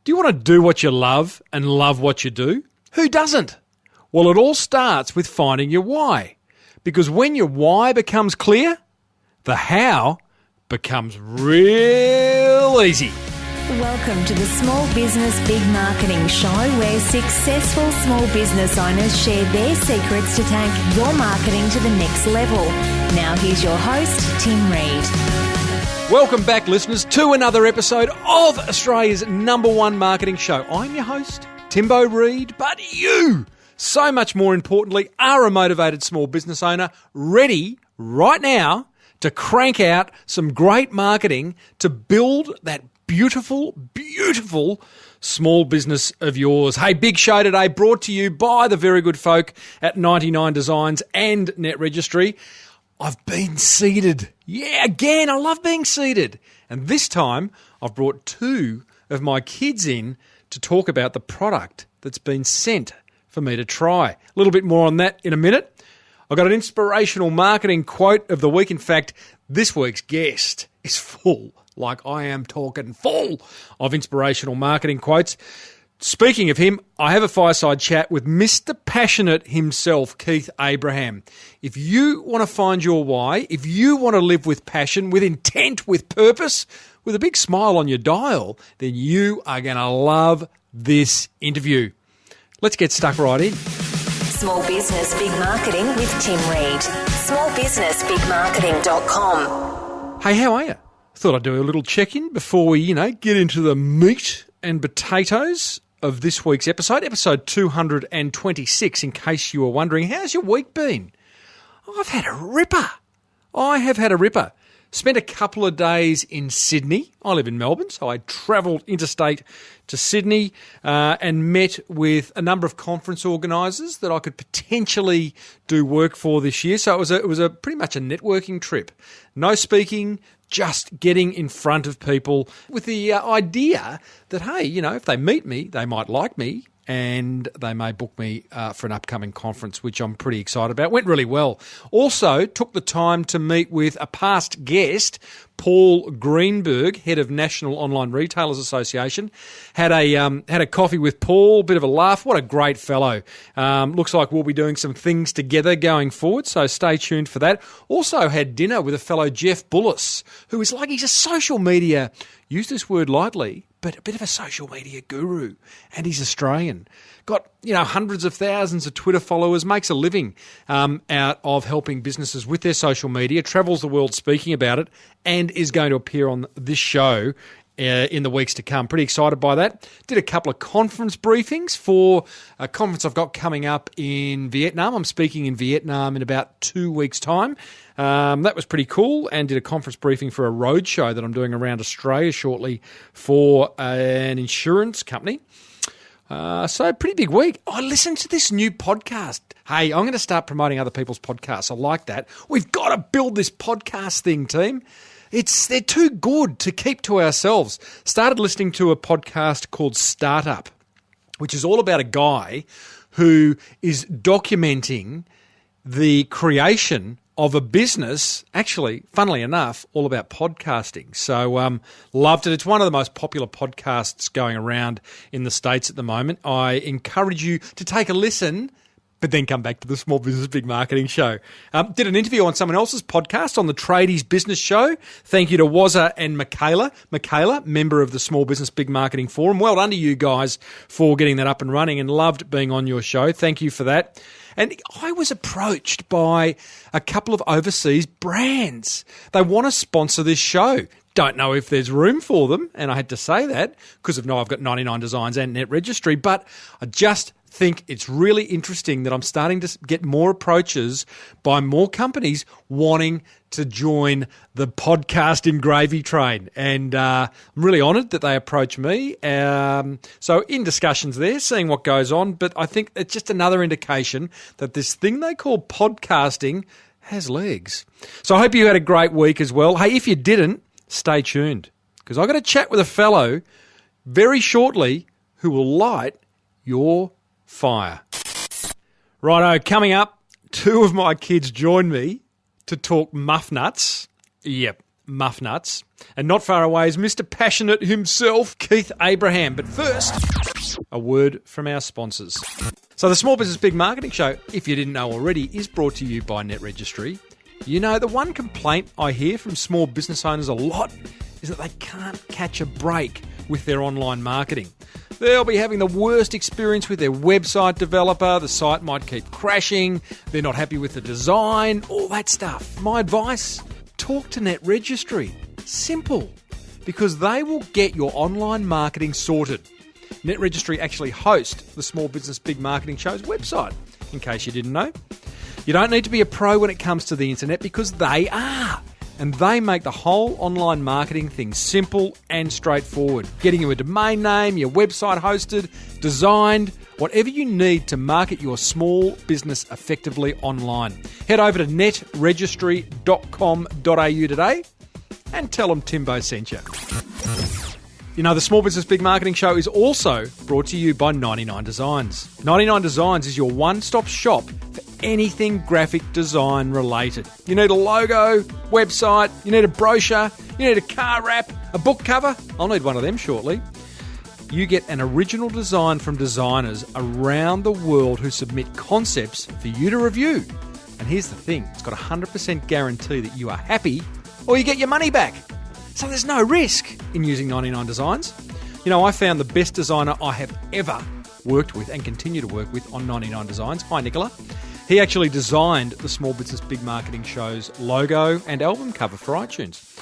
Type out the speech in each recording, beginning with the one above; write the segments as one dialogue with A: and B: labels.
A: Do you want to do what you love and love what you do? Who doesn't? Well, it all starts with finding your why. Because when your why becomes clear, the how becomes real easy.
B: Welcome to the Small Business Big Marketing Show, where successful small business owners share their secrets to take your marketing to the next level. Now here's your host, Tim Reid.
A: Welcome back, listeners, to another episode of Australia's #1 marketing show. I'm your host, Timbo Reid, but you, so much more importantly, are a motivated small business owner ready right now to crank out some great marketing to build that beautiful, beautiful small business of yours. Hey, big show today brought to you by the very good folk at 99 Designs and Net Registry. I've been seated. Yeah, again, I love being seated. And this time, I've brought two of my kids in to talk about the product that's been sent for me to try. A little bit more on that in a minute. I've got an inspirational marketing quote of the week. In fact, this week's guest is full, like I am talking full of inspirational marketing quotes. Speaking of him, I have a fireside chat with Mr. Passionate himself, Keith Abraham. If you want to find your why, if you want to live with passion, with intent, with purpose, with a big smile on your dial, then you are going to love this interview. Let's get stuck right in.
B: Small Business Big Marketing with Tim Reid. smallbusinessbigmarketing.com.
A: Hey, how are you? Thought I'd do a little check-in before we, get into the meat and potatoes of this week's episode 226, in case you were wondering. How's your week been? I've had a ripper. I have had a ripper. Spent a couple of days in Sydney. I live in Melbourne, so I travelled interstate to Sydney and met with a number of conference organisers that I could potentially do work for this year. So it was a pretty much a networking trip. No speaking, just getting in front of people with the idea that, hey, if they meet me, they might like me and they may book me for an upcoming conference, which I'm pretty excited about. Went really well. Also took the time to meet with a past guest, Paul Greenberg, head of National Online Retailers Association. Had a coffee with Paul, bit of a laugh. What a great fellow. Looks like we'll be doing some things together going forward, so stay tuned for that. Also had dinner with a fellow Jeff Bullis, who is he's a social media, use this word lightly, but a bit of a social media guru, and he's Australian. Got, hundreds of thousands of Twitter followers, makes a living out of helping businesses with their social media, travels the world speaking about it, and is going to appear on this show in the weeks to come. Pretty excited by that. Did a couple of conference briefings for a conference I've got coming up in Vietnam. I'm speaking in Vietnam in about 2 weeks' time. That was pretty cool, and did a conference briefing for a road show that I'm doing around Australia shortly for an insurance company. So pretty big week. I listened to this new podcast. Hey, I'm going to start promoting other people's podcasts. I like that. We've got to build this podcast thing, team. They're too good to keep to ourselves. Started listening to a podcast called Startup, which is all about a guy who is documenting the creation of a business, actually, funnily enough, all about podcasting. So loved it. It's one of the most popular podcasts going around in the States at the moment. I encourage you to take a listen, but then come back to the Small Business Big Marketing Show. Did an interview on someone else's podcast on the Tradies Business Show. Thank you to Wazza and Michaela. Michaela, member of the Small Business Big Marketing Forum. Well done to you guys for getting that up and running, and loved being on your show. Thank you for that. And I was approached by a couple of overseas brands. They want to sponsor this show. Don't know if there's room for them, and I had to say that because I've got 99 Designs and Net Registry, but I just think it's really interesting that I'm starting to get more approaches by more companies wanting to join the podcasting gravy train. And I'm really honoured that they approach me. So in discussions there, seeing what goes on. But I think it's just another indication that this thing they call podcasting has legs. So I hope you had a great week as well. Hey, if you didn't, stay tuned, because I've got a chat with a fellow very shortly who will light your fire. Righto, coming up, two of my kids joined me to talk muff nuts. Yep, muff nuts. And not far away is Mr. Passionate himself, Keith Abraham. But first, a word from our sponsors. So the Small Business Big Marketing Show, if you didn't know already, is brought to you by Net Registry. You know, the one complaint I hear from small business owners a lot is that they can't catch a break with their online marketing. They'll be having the worst experience with their website developer, the site might keep crashing, they're not happy with the design, all that stuff. My advice, talk to Net Registry. Simple. Because they will get your online marketing sorted. Net Registry actually host the Small Business Big Marketing Show's website, in case you didn't know. You don't need to be a pro when it comes to the internet because they are. And they make the whole online marketing thing simple and straightforward. Getting you a domain name, your website hosted, designed, whatever you need to market your small business effectively online. Head over to netregistry.com.au today and tell them Timbo sent you. You know, the Small Business Big Marketing Show is also brought to you by 99 Designs. 99 Designs is your one-stop shop for anything graphic design related. You need a logo, website, you need a brochure, you need a car wrap, a book cover. I'll need one of them shortly. You get an original design from designers around the world who submit concepts for you to review. And here's the thing, it's got a 100% guarantee that you are happy or you get your money back. So there's no risk in using 99 Designs. You know, I found the best designer I have ever worked with and continue to work with on 99 Designs. Hi, Nicola. He actually designed the Small Business Big Marketing Show's logo and album cover for iTunes.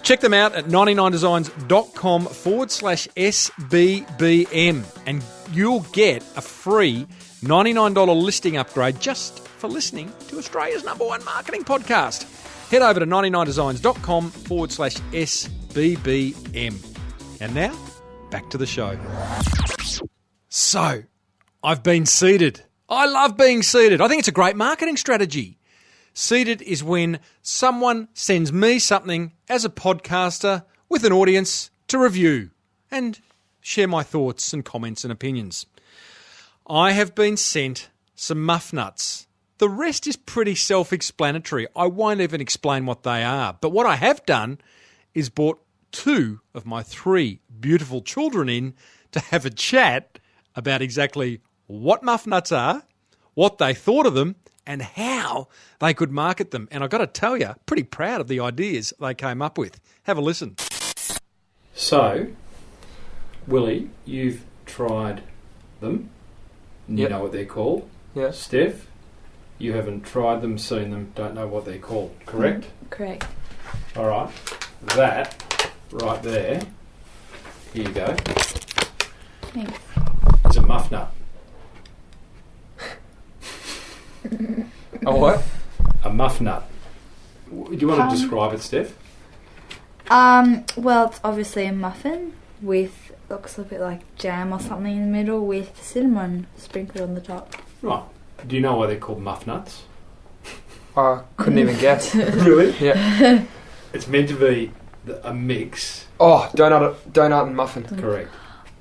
A: Check them out at 99designs.com/SBBM and you'll get a free $99 listing upgrade just for listening to Australia's #1 marketing podcast. Head over to 99designs.com/SBBM. And now, back to the show. So, I've been seeded. I love being seeded. I think it's a great marketing strategy. Seeded is when someone sends me something as a podcaster with an audience to review and share my thoughts and comments and opinions. I have been sent some muff nuts. The rest is pretty self-explanatory. I won't even explain what they are. But what I have done is brought 2 of my 3 beautiful children in to have a chat about exactly what muff nuts are, what they thought of them, and how they could market them. And I've got to tell you, pretty proud of the ideas they came up with. Have a listen. So, Willie, you've tried them. You know what they're called.
C: Yeah.
A: Steph, you haven't tried them, seen them, don't know what they're called. Correct?
D: Correct.
A: All right. That right there, here you go,
D: Thanks.
A: is a muff nut.
C: A what?
A: A muff nut. Do you want to describe it, Steph?
D: Well, it's obviously a muffin with, looks a bit like jam or something in the middle with cinnamon sprinkled on the top.
A: Right. Do you know why they're called muff nuts?
C: I couldn't even guess.
A: Really?
C: Yeah.
A: It's meant to be a mix.
C: Oh, donut and muffin.
A: Correct.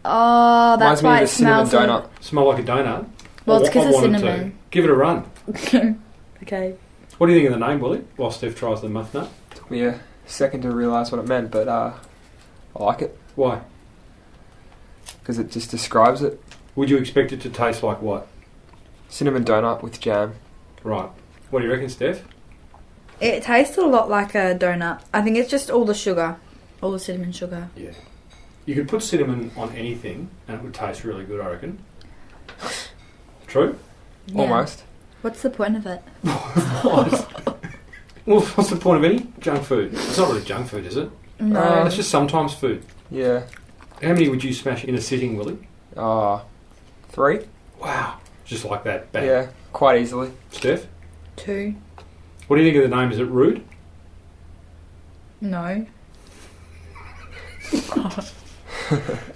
D: Oh, that's
C: Reminds me
D: why
C: of
D: it
C: a cinnamon
D: smells
C: donut.
A: Smell like a donut?
D: Well, it's
A: I
D: 'cause of
A: wanted
D: cinnamon.
A: to. Give it a run.
D: Okay.
A: What do you think of the name, Willie, while Steph tries the muff nut?
C: Took me a second to realise what it meant, but I like it
A: Why?
C: because it just describes it.
A: Would you expect it to taste like what?
C: Cinnamon donut with jam.
A: Right. What do you reckon, Steph?
D: It tastes a lot like a donut. I think it's just all the sugar. All the cinnamon sugar.
A: Yeah. You could put cinnamon on anything and it would taste really good, I reckon. True?
D: Yeah.
C: Almost.
D: What's the point of it?
A: Well, what's the point of any junk food? It's not really junk food, is it?
D: No.
A: It's just sometimes food.
C: Yeah.
A: How many would you smash in a sitting, Willie?
C: 3?
A: Wow. Just like that. Bang.
C: Yeah, quite easily.
A: Steph?
D: 2.
A: What do you think of the name? Is it rude?
D: No.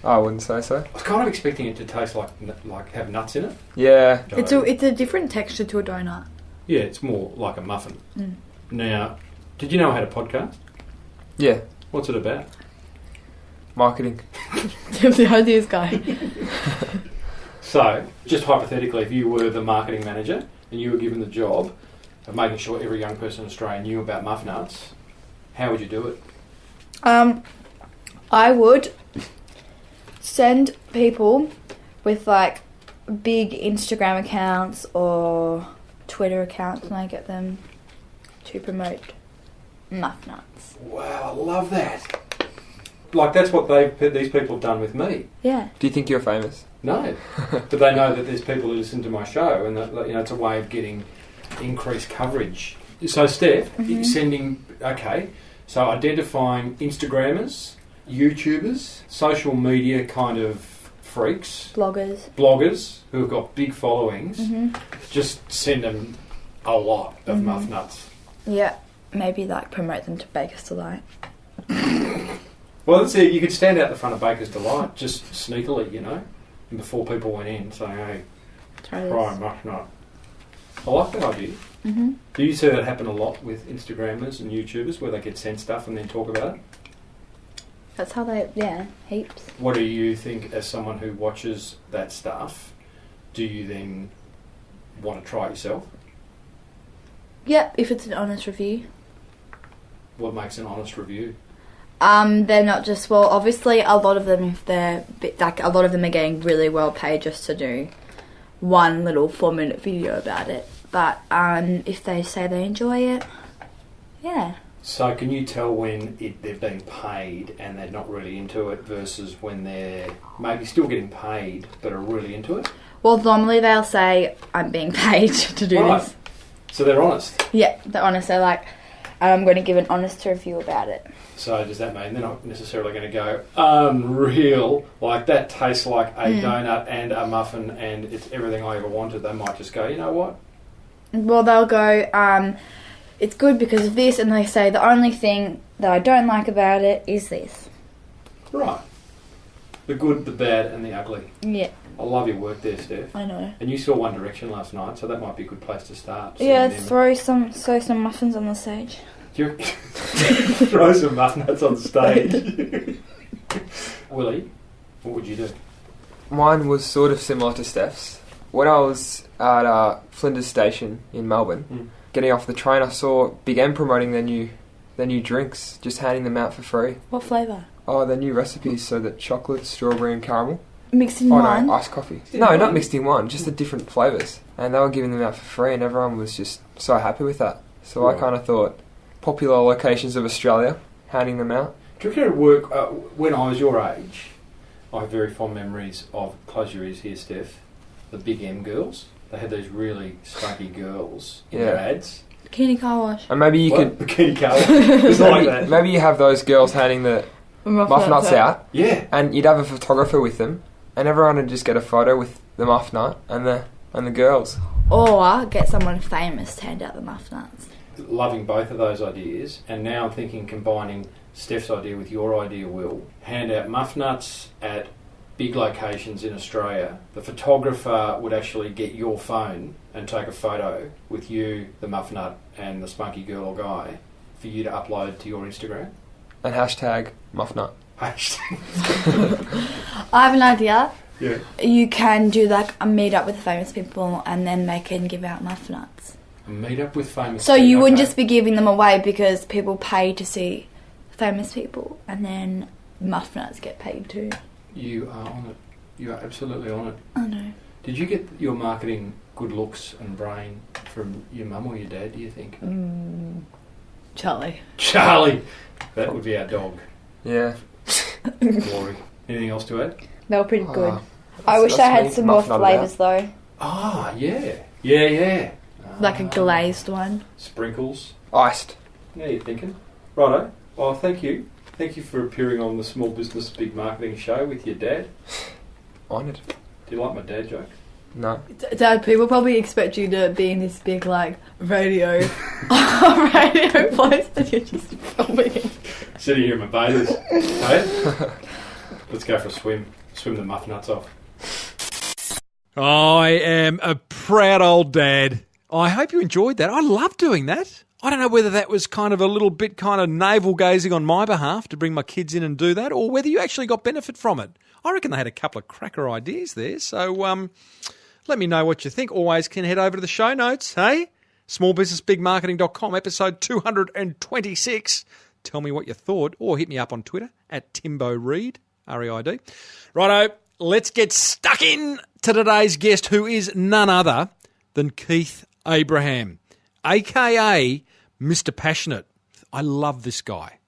C: I wouldn't say so.
A: I was kind of expecting it to taste like have nuts in it.
C: Yeah.
D: It's a different texture to a donut.
A: Yeah, it's more like a muffin.
D: Mm.
A: Now, did you know I had a podcast?
C: Yeah.
A: What's it about?
C: Marketing.
D: The ideas guy.
A: So, just hypothetically, if you were the marketing manager and you were given the job of making sure every young person in Australia knew about muff nuts, how would you do it?
D: I would send people with like big Instagram accounts or Twitter accounts, and I get them to promote muff nuts.
A: Wow, I love that. Like, that's what these people have done with me.
D: Yeah.
C: Do you think you're famous?
A: No. But they know that there's people who listen to my show, and that, you know, it's a way of getting increased coverage. So, Steph, sending... Okay, so identifying Instagrammers, YouTubers, social media kind of freaks... Bloggers who have got big followings, just send them a lot of muff nuts.
D: Yeah. Maybe, like, promote them to Baker's Delight.
A: Well, let's see, you could stand out the front of Baker's Delight, just sneakily, you know, and before people went in, saying, hey, try a muff nut. I like that idea. Mm-hmm. Do you see that happen a lot with Instagrammers and YouTubers, where they get sent stuff and then talk about it?
D: That's how they, heaps.
A: What do you think, as someone who watches that stuff, do you then want to try it yourself?
D: Yeah, if it's an honest review.
A: What makes an honest review?
D: They're not just, well, obviously a lot of them, if they're, like, a lot of them are getting really well paid just to do one little 4-minute video about it. But if they say they enjoy it, yeah.
A: So can you tell when they've been paid and they're not really into it versus when they're maybe still getting paid but are really into it?
D: Well, normally they'll say, I'm being paid to do this.
A: So they're honest?
D: Yeah, they're honest. They're like, I'm going to give an honest review about it.
A: So does that mean they're not necessarily going to go, unreal, like that tastes like a donut and a muffin and it's everything I ever wanted? They might just go, you know what?
D: Well, they'll go, it's good because of this, and they say the only thing that I don't like about it is this.
A: Right. The good, the bad and the ugly.
D: Yeah.
A: I love your work there, Steph.
D: I know.
A: And you saw One Direction last night, so that might be a good place to start.
D: Yeah, throw some muffins on the stage.
A: Throw some muff nuts on stage. Willie, what would you do?
C: Mine was sort of similar to Steph's. When I was at Flinders Station in Melbourne, getting off the train, I saw Big M promoting their new drinks, just handing them out for free.
D: What flavour?
C: Oh, their new recipes, so that chocolate, strawberry and caramel.
D: Mixed in one?
C: No, iced coffee. No, not mixed in one, just the different flavours. And they were giving them out for free, and everyone was just so happy with that. So I kind of thought, popular locations of Australia, handing them out.
A: Do you reckon it would work? When I was your age, I have very fond memories of, close your ears here, Steph, the Big M girls. They had those really spunky girls in their ads.
D: Bikini car wash.
C: And maybe you could...
A: Bikini car wash. It's like that.
C: Maybe you have those girls handing the muff nuts out.
A: Yeah.
C: And you'd have a photographer with them, and everyone would just get a photo with the muff nut and the girls.
D: Or get someone famous to hand out the muff nuts.
A: Loving both of those ideas, and now I'm thinking combining Steph's idea with your idea, Will. Hand out muff nuts at big locations in Australia. The photographer would actually get your phone and take a photo with you, the muff nut, and the spunky girl or guy for you to upload to your Instagram.
C: And hashtag muff nut.
D: I have an idea.
A: Yeah.
D: You can do like a meet up with famous people and then they can give out muff nuts.
A: A meet up with famous
D: people. So you wouldn't just be giving them away because people pay to see famous people and then muff nuts get paid too.
A: You are on it. You are absolutely on it.
D: I know.
A: Did you get your marketing good looks and brain from your mum or your dad, do you think?
D: Charlie.
A: Charlie! That would be our dog.
C: Yeah.
A: Glory. Anything else to add?
D: They were pretty good. I wish I had some more flavours though.
A: Ah, yeah. Yeah.
D: Like a glazed one.
A: Sprinkles.
C: Iced.
A: Now you're thinking. Righto. Well, thank you. Thank you for appearing on the Small Business Big Marketing Show with your dad.
C: Honoured.
A: Do you like my dad joke?
C: No.
E: Dad, people probably expect you to be in this big, like, radio place and you're just filming it.
A: Sitting here in my bathers. Hey? Let's go for a swim. Swim the muff nuts off. I am a proud old dad. I hope you enjoyed that. I love doing that. I don't know whether that was kind of a little bit kind of navel-gazing on my behalf to bring my kids in and do that, or whether you actually got benefit from it. I reckon they had a couple of cracker ideas there, so let me know what you think. Always can head over to the show notes, hey? smallbusinessbigmarketing.com, episode 226, tell me what you thought, or hit me up on Twitter at Timbo Reid, R-E-I-D. Righto, let's get stuck in to today's guest, who is none other than Keith Abraham, a.k.a. Mr. Passionate. I love this guy.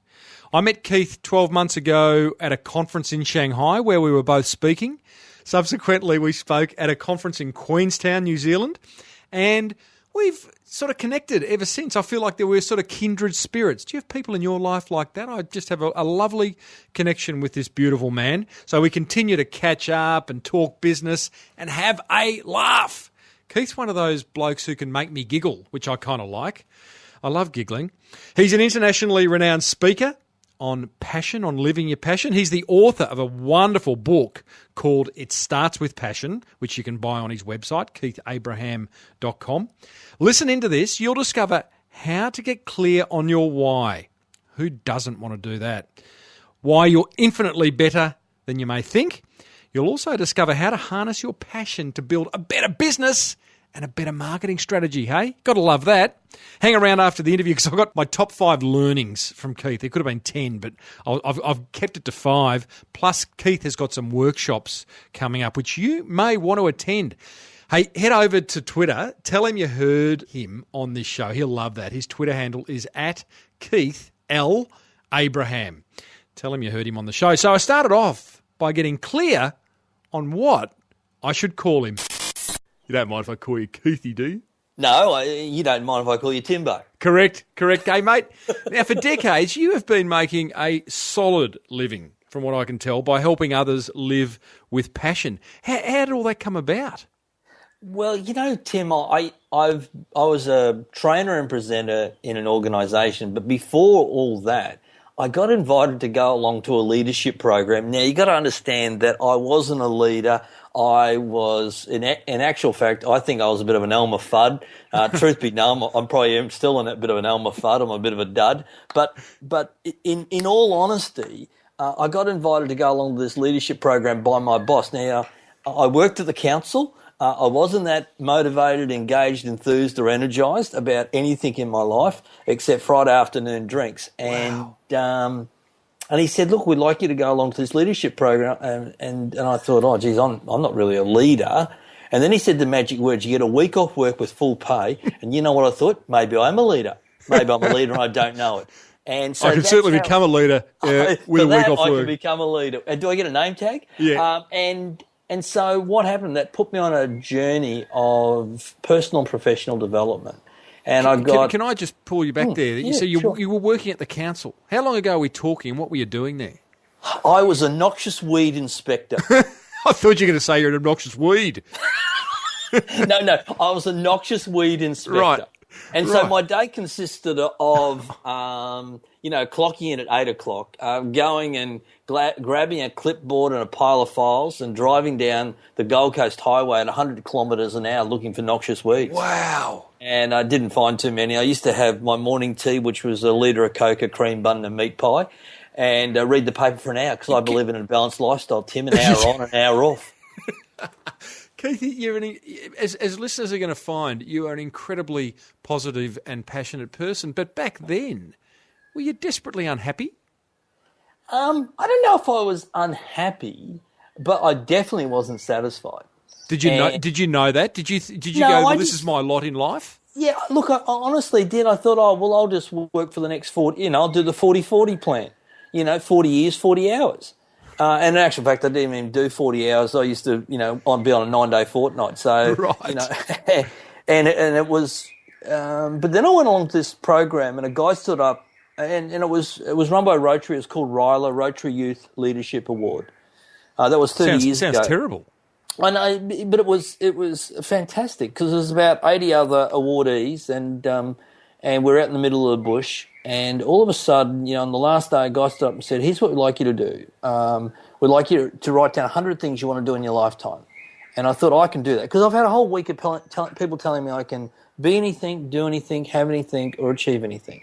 A: I met Keith 12 months ago at a conference in Shanghai where we were both speaking. Subsequently, we spoke at a conference in Queenstown, New Zealand, and we've sort of connected ever since. I feel like there were sort of kindred spirits. Do you have people in your life like that? I just have a lovely connection with this beautiful man. So we continue to catch up and talk business and have a laugh. Keith's one of those blokes who can make me giggle, which I kind of like. I love giggling. He's an internationally renowned speaker on passion, on living your passion. He's the author of a wonderful book called It Starts With Passion, which you can buy on his website, keithabraham.com. Listen into this. You'll discover how to get clear on your why. Who doesn't want to do that? Why you're infinitely better than you may think. You'll also discover how to harness your passion to build a better business and a better marketing strategy, hey? Got to love that. Hang around after the interview because I've got my top 5 learnings from Keith. There could have been 10, but I've kept it to 5. Plus, Keith has got some workshops coming up, which you may want to attend. Hey, head over to Twitter. Tell him you heard him on this show. He'll love that. His Twitter handle is at Keith L. Abraham. Tell him you heard him on the show. So I started off by getting clear on what I should call him. You don't mind if I call you Keithy, do you?
F: No, you don't mind if I call you Timbo.
A: Correct, hey, mate. Now, for decades, you have been making a solid living, from what I can tell, by helping others live with passion. How did all that come about?
F: Well, you know, Tim, I was a trainer and presenter in an organisation, but before all that, I got invited to go along to a leadership program. Now, you got to understand that I wasn't a leader. I was, in actual fact, I think I was a bit of an Elmer Fudd. Truth be known, I'm probably still a bit of an Elmer Fudd. I'm a bit of a dud. But in all honesty, I got invited to go along to this leadership program by my boss. Now, I worked at the council. I wasn't that motivated, engaged, enthused or energised about anything in my life except Friday afternoon drinks. And
A: Wow.
F: And he said, look, we'd like you to go along to this leadership program. And I thought, oh, geez, I'm not really a leader. And then he said the magic words, you get a week off work with full pay. And you know what I thought? Maybe I'm a leader. Maybe I'm a leader and I don't know it. And so
A: I can certainly become a leader with a week off
F: I
A: work.
F: can become a leader. Do I get a name tag?
A: Yeah.
F: And so what happened, that put me on a journey of personal and professional development. And I got...
A: Can I just pull you back there?
F: Yeah,
A: So
F: sure.
A: you were working at the council. How long ago were we talking? What were you doing there?
F: I was a noxious weed inspector.
A: I thought you were going to say you're an obnoxious weed.
F: No, I was a noxious weed inspector.
A: Right.
F: And so my day consisted of, clocking in at 8 o'clock, going and grabbing a clipboard and a pile of files and driving down the Gold Coast Highway at 100 kilometres an hour looking for noxious weeds.
A: Wow.
F: And I didn't find too many. I used to have my morning tea, which was a litre of Coke, a cream bun and a meat pie, and read the paper for an hour because I believe in a balanced lifestyle, Tim, an hour on, an hour off.
A: Keith, as listeners are going to find, you are an incredibly positive and passionate person. But back then, were you desperately unhappy?
F: I don't know if I was unhappy, but I definitely wasn't satisfied.
A: Did you know? Did you know that? Did you
F: No,
A: go? Well,
F: I
A: this
F: just-
A: is my lot in life.
F: Yeah, look, I honestly did. I thought, I'll just work for the next 40, I'll do the 40-40 plan. 40 years, 40 hours. And in actual fact, I didn't even do 40 hours. I used to, be on a 9-day fortnight. So,
A: Right.
F: and it was, but then I went along to this program and a guy stood up and it was run by Rotary. It was called RYLA, Rotary Youth Leadership Award. That was 30 years ago.
A: Sounds terrible.
F: I know, but it was fantastic because there's about 80 other awardees, and we're out in the middle of the bush, and all of a sudden, on the last day, a guy stood up and said, "Here's what we'd like you to do. We'd like you to write down 100 things you want to do in your lifetime." And I thought I can do that because I've had a whole week of people telling me I can be anything, do anything, have anything, or achieve anything.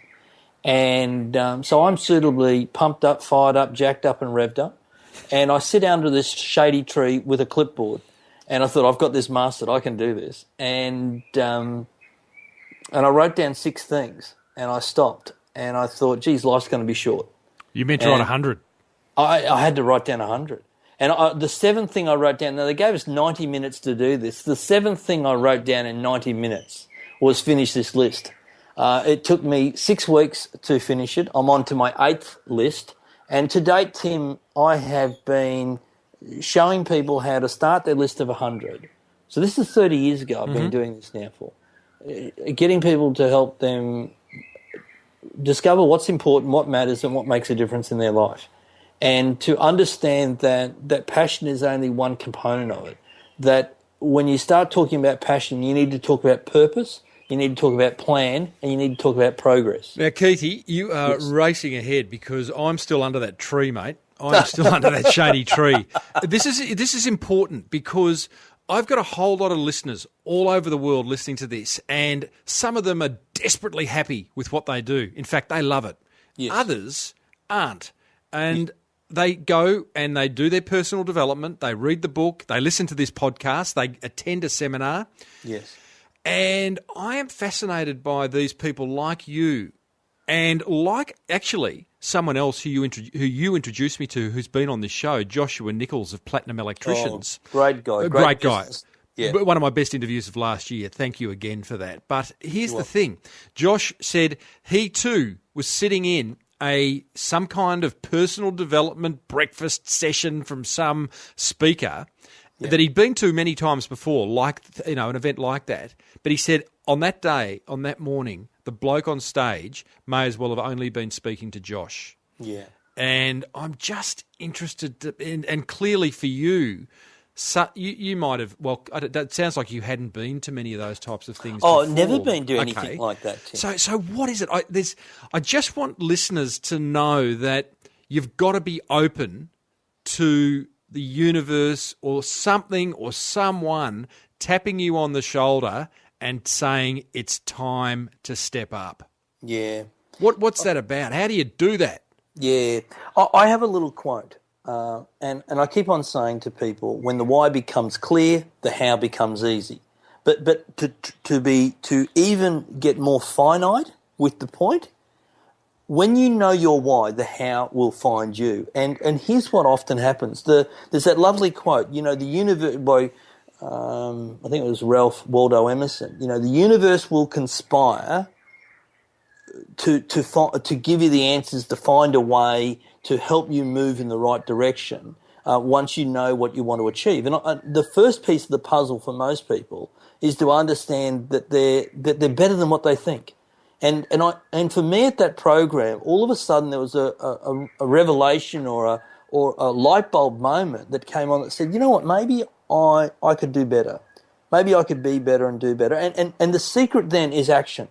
F: And so I'm suitably pumped up, fired up, jacked up, and revved up. And I sit under this shady tree with a clipboard, and I thought, I've got this mastered. I can do this. And I wrote down 6 things, and I stopped. and I thought, geez, life's going to be short.
A: You meant to write 100.
F: I had to write down 100. And the seventh thing I wrote down, now they gave us 90 minutes to do this. The seventh thing I wrote down in 90 minutes was finish this list. It took me 6 weeks to finish it. I'm on to my 8th list. And to date, Tim, I have been showing people how to start their list of 100. So this is 30 years ago I've been doing this now for. Getting people to help them discover what's important, what matters, and what makes a difference in their life. And to understand that passion is only one component of it. That when you start talking about passion, you need to talk about purpose, you need to talk about plan, and you need to talk about progress.
A: Now, Keithy, you are racing ahead because I'm still under that tree, mate. I'm still under that shady tree. This is important because I've got a whole lot of listeners all over the world listening to this, and some of them are desperately happy with what they do. In fact, they love it.
F: Yes.
A: Others aren't. And they go and they do their personal development, they read the book, they listen to this podcast, they attend a seminar.
F: Yes.
A: And I am fascinated by these people like you and like actually someone else who you introduced me to who's been on this show, Joshua Nichols of Platinum Electricians.
F: Oh, great guy.
A: Great guy.
F: Business. Yeah.
A: One of my best interviews of last year. Thank you again for that. But here's the thing. Josh said he too was sitting in some kind of personal development breakfast session from some speaker that he'd been to many times before, like an event like that. But he said on that day, on that morning, the bloke on stage may as well have only been speaking to Josh.
F: Yeah.
A: And I'm just interested, and clearly for you, so you might have, it sounds like you hadn't been to many of those types of things before.
F: Never been to anything like that, Tim.
A: So what is it? I just want listeners to know that you've got to be open to the universe or something or someone tapping you on the shoulder and saying it's time to step up.
F: Yeah.
A: What's that about? How do you do that?
F: Yeah. I have a little quote. And I keep on saying to people, when the why becomes clear, the how becomes easy. But to even get more finite with the point, when you know your why, the how will find you. And here's what often happens. There's that lovely quote, the universe by I think it was Ralph Waldo Emerson. The universe will conspire to give you the answers, to find a way to help you move in the right direction once you know what you want to achieve. And the first piece of the puzzle for most people is to understand that they're better than what they think. And for me at that program, all of a sudden there was a revelation or a light bulb moment that came on that said, you know what, maybe I could do better. Maybe I could be better and do better. And the secret then is action.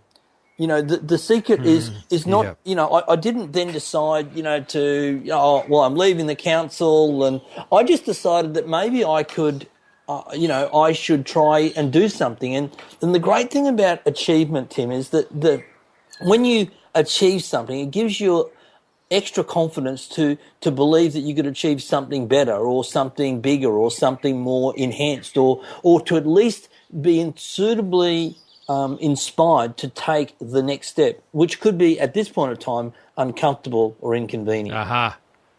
F: The secret is not, I didn't then decide, I'm leaving the council, and I just decided that maybe I could, I should try and do something. And the great thing about achievement, Tim, is that when you achieve something, it gives you extra confidence to believe that you could achieve something better or something bigger or something more enhanced or to at least be suitably inspired to take the next step, which could be, at this point of time, uncomfortable or inconvenient.
A: Aha.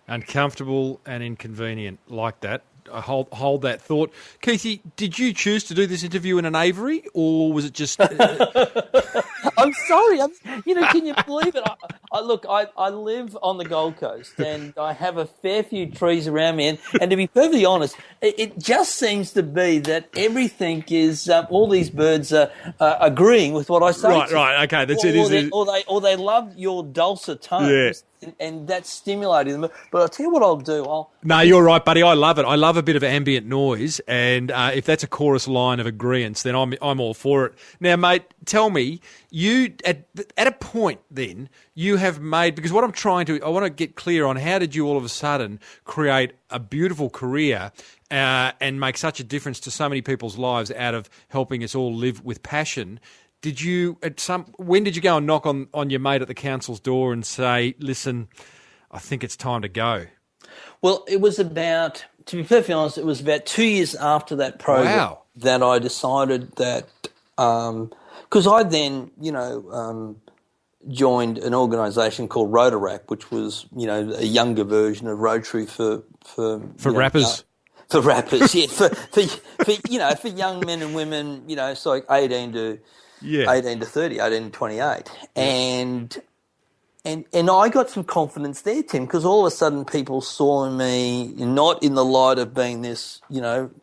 A: Uncomfortable and inconvenient. Like that. I hold that thought. Keithy, did you choose to do this interview in an aviary, or was it just...
F: I'm sorry. Can you believe it? I live on the Gold Coast, and I have a fair few trees around me. And to be perfectly honest, it just seems to be that everything is all these birds are agreeing with what I say.
A: Right. Okay, that's it.
F: Or they love your dulcet tones. Yeah. And that's stimulating them. But I'll tell you what I'll do.
A: No, you're right, buddy. I love it. I love a bit of ambient noise, and if that's a chorus line of agreeance, then I'm all for it. Now, mate, tell me, you at a point then you have made, because what I want to get clear on, how did you all of a sudden create a beautiful career and make such a difference to so many people's lives out of helping us all live with passion? When did you go and knock on your mate at the council's door and say, listen, I think it's time to go?
F: Well, it was about, to be perfectly honest, it was about 2 years after that program that I decided that, because I then, joined an organisation called Rotaract, which was, a younger version of Rotary for
A: rappers.
F: For rappers, yeah, for young men and women, it's like 18 to 30, 18 to 28, and I got some confidence there, Tim, because all of a sudden people saw me not in the light of being this,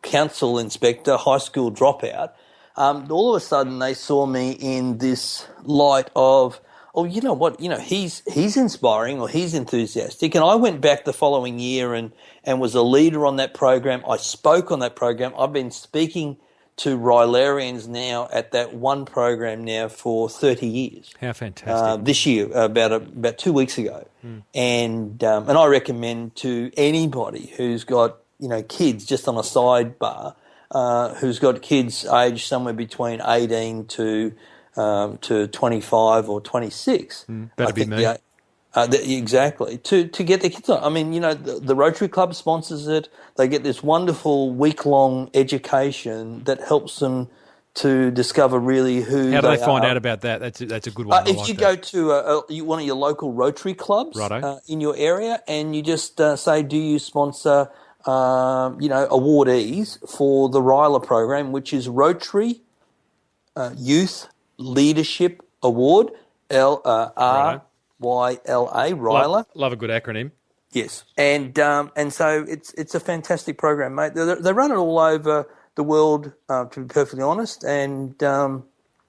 F: council inspector, high school dropout. All of a sudden they saw me in this light of, oh, you know what, he's inspiring or he's enthusiastic. And I went back the following year and was a leader on that program. I spoke on that program. I've been speaking to Rylarians now at that one program now for 30 years.
A: How fantastic.
F: This year, about 2 weeks ago. And I recommend to anybody who's got, kids just on a sidebar, who's got kids aged somewhere between 18 to 25 or 26.
A: That'd be me.
F: Exactly. To get their kids on. I mean, the Rotary Club sponsors it. They get this wonderful week-long education that helps them to discover really who
A: How do they find
F: are.
A: out about that? That's a good one.
F: If you go to one of your local Rotary clubs in your area and you just say, do you sponsor, awardees for the Ryla program, which is Rotary Youth Leadership Award, RYLA, Ryla.
A: Love a good acronym.
F: Yes, and so it's a fantastic program, mate. They run it all over the world, to be perfectly honest, and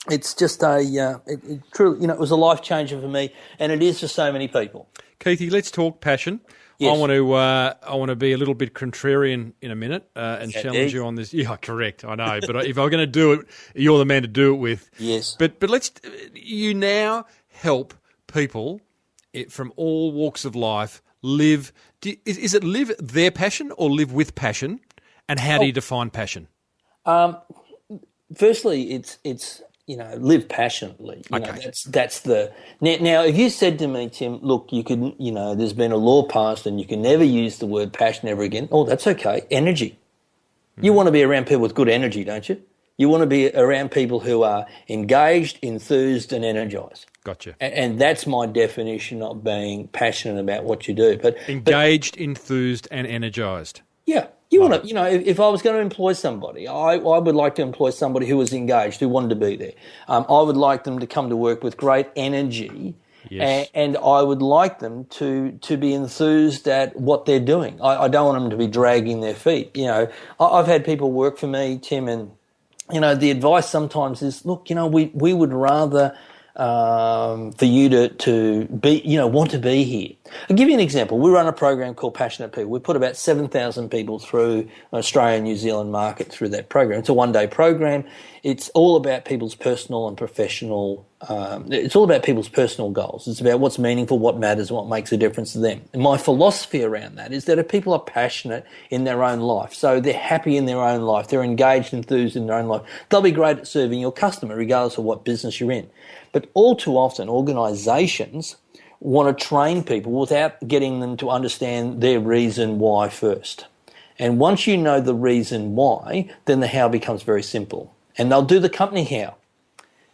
F: it's just it truly, it was a life changer for me, and it is for so many people.
A: Keithy, let's talk passion.
F: Yes.
A: I want to be a little bit contrarian in a minute and challenge you on this. Yeah, correct. I know, but if I'm going to do it, you're the man to do it with.
F: Yes.
A: But you now help people from all walks of life live. Is it live their passion or live with passion? And how do you define passion?
F: Firstly, it's live passionately.
A: Okay.
F: That's the now. If you said to me, Tim, look, you could, there's been a law passed and you can never use the word passion ever again. Oh, that's okay. Energy. You want to be around people with good energy, don't you? You want to be around people who are engaged, enthused, and energized.
A: Gotcha.
F: And that's my definition of being passionate about what you do. But
A: engaged, enthused, and energized.
F: Yeah. You want to, if I was going to employ somebody, I would like to employ somebody who was engaged, who wanted to be there. I would like them to come to work with great energy,
A: yes.
F: and I would like them to be enthused at what they're doing. I don't want them to be dragging their feet. I've had people work for me, Tim, and the advice sometimes is, look, we would rather for you to be, want to be here. I'll give you an example. We run a program called Passionate People. We put about 7,000 people through Australia and New Zealand market through that program. It's a one-day program. It's all about people's personal and professional, it's all about people's personal goals. It's about what's meaningful, what matters, what makes a difference to them. And my philosophy around that is that if people are passionate in their own life, so they're happy in their own life, they're engaged, enthused in their own life, they'll be great at serving your customer regardless of what business you're in. But all too often, organisations want to train people without getting them to understand their reason why first. And once you know the reason why, then the how becomes very simple. And they'll do the company how.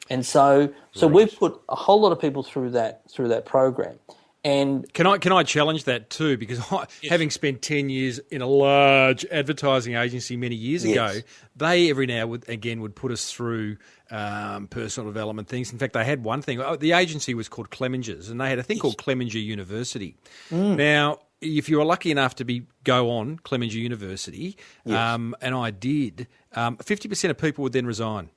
F: And so we've put a whole lot of people through that program. And
A: can I challenge that too? Because having spent 10 years in a large advertising agency many years ago, they every now and again would put us through personal development things. In fact, they had one thing. The agency was called Clemenger's, and they had a thing called Clemenger University. Now, if you were lucky enough to go on Clemenger University, and I did, 50% of people would then resign.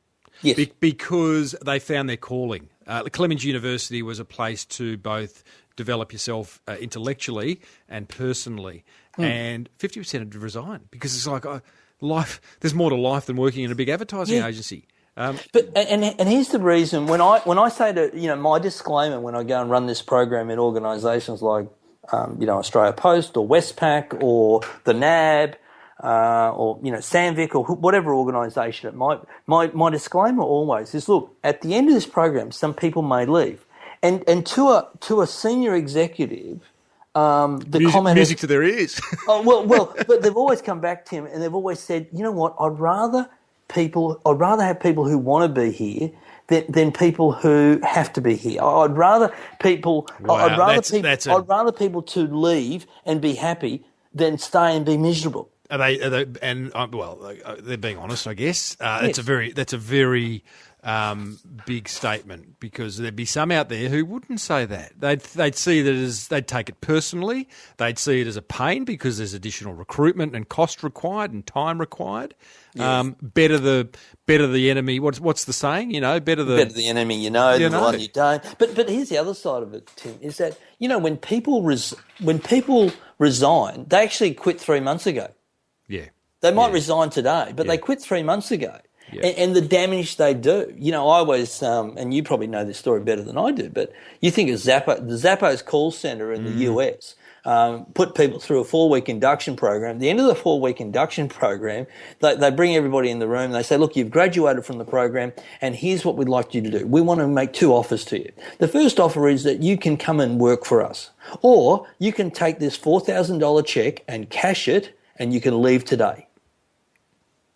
F: Yes.
A: Because they found their calling. Clemenger University was a place to both develop yourself intellectually and personally. And 50% had resigned because it's like life. There's more to life than working in a big advertising agency.
F: But here's the reason when I say to my disclaimer when I go and run this program in organisations like Australia Post or Westpac or the NAB. Or Sandvik or whatever organisation it might. My disclaimer always is: look, at the end of this program, some people may leave, and to a senior executive, the comment
A: music to their ears.
F: But they've always come back, Tim, and they've always said, you know what? I'd rather have people who want to be here than people who have to be here. I'd rather people.
A: Wow,
F: I'd rather
A: that's
F: I'd rather people to leave and be happy than stay and be miserable.
A: Are they? And they're being honest, I guess.
F: Yes.
A: That's a very big statement, because there'd be some out there who wouldn't say that. They'd see that as, they'd take it personally. They'd see it as a pain because there's additional recruitment and cost required and time required. Yes. Better the enemy. What's the saying? Better the
F: enemy you know than the one you don't. But here's the other side of it, Tim, is that when people resign, they actually quit 3 months ago.
A: Yeah,
F: they might resign today, but they quit 3 months ago. Yeah. And the damage they do. I always, and you probably know this story better than I do, but you think of Zappos, the Zappos call center in the US, put people through a 4-week induction program. At the end of the 4-week induction program, they bring everybody in the room. They say, look, you've graduated from the program, and here's what we'd like you to do. We want to make 2 offers to you. The first offer is that you can come and work for us, or you can take this $4,000 check and cash it, and you can leave today.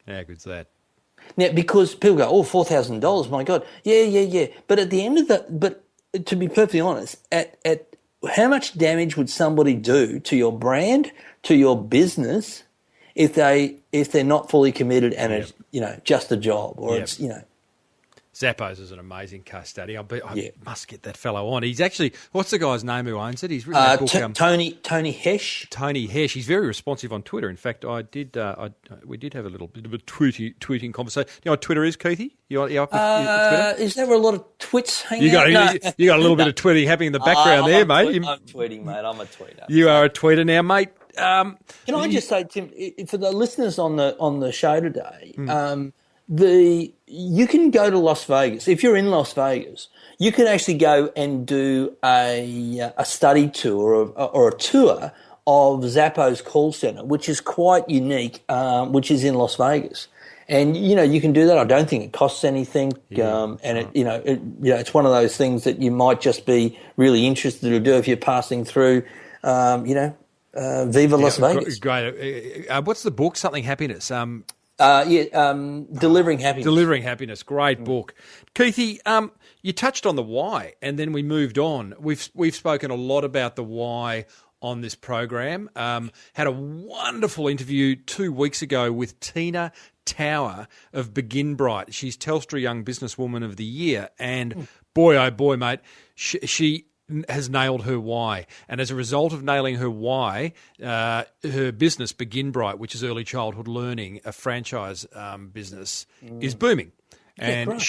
A: How good's that?
F: Now, because people go, $4,000, my God. Yeah. But at the end of but to be perfectly honest, at how much damage would somebody do to your brand, to your business, if they're not fully committed and it's, just a job, or it's,
A: Zappos is an amazing case study. I must get that fellow on. He's actually, what's the guy's name who owns it? He's written that book.
F: Tony Hesh.
A: Tony Hesh. He's very responsive on Twitter. In fact, we did have a little bit of a tweeting conversation. You know what Twitter is, Keithy? You up with Twitter?
F: Is there a lot of twits hanging
A: you got a little bit of tweeting happening in the background there, mate.
F: I'm tweeting, mate. I'm a tweeter.
A: You are a tweeter now, mate.
F: Can I just say, Tim, for the listeners on the show today, you can go to Las Vegas. If you're in Las Vegas, you can actually go and do a study tour or a tour of Zappos call center, which is quite unique, which is in Las Vegas. And you can do that. I don't think it costs anything, and it's one of those things that you might just be really interested to do if you're passing through, Viva Las Vegas.
A: Great. What's the book? Something Happiness.
F: Delivering Happiness.
A: Delivering Happiness. Great book. Keithy, you touched on the why, and then we moved on. We've spoken a lot about the why on this program. Had a wonderful interview 2 weeks ago with Tina Tower of Begin Bright. She's Telstra Young Businesswoman of the Year, and boy, oh boy, mate, she has nailed her why. And as a result of nailing her why, her business, Begin Bright, which is early childhood learning, a franchise business, is booming. And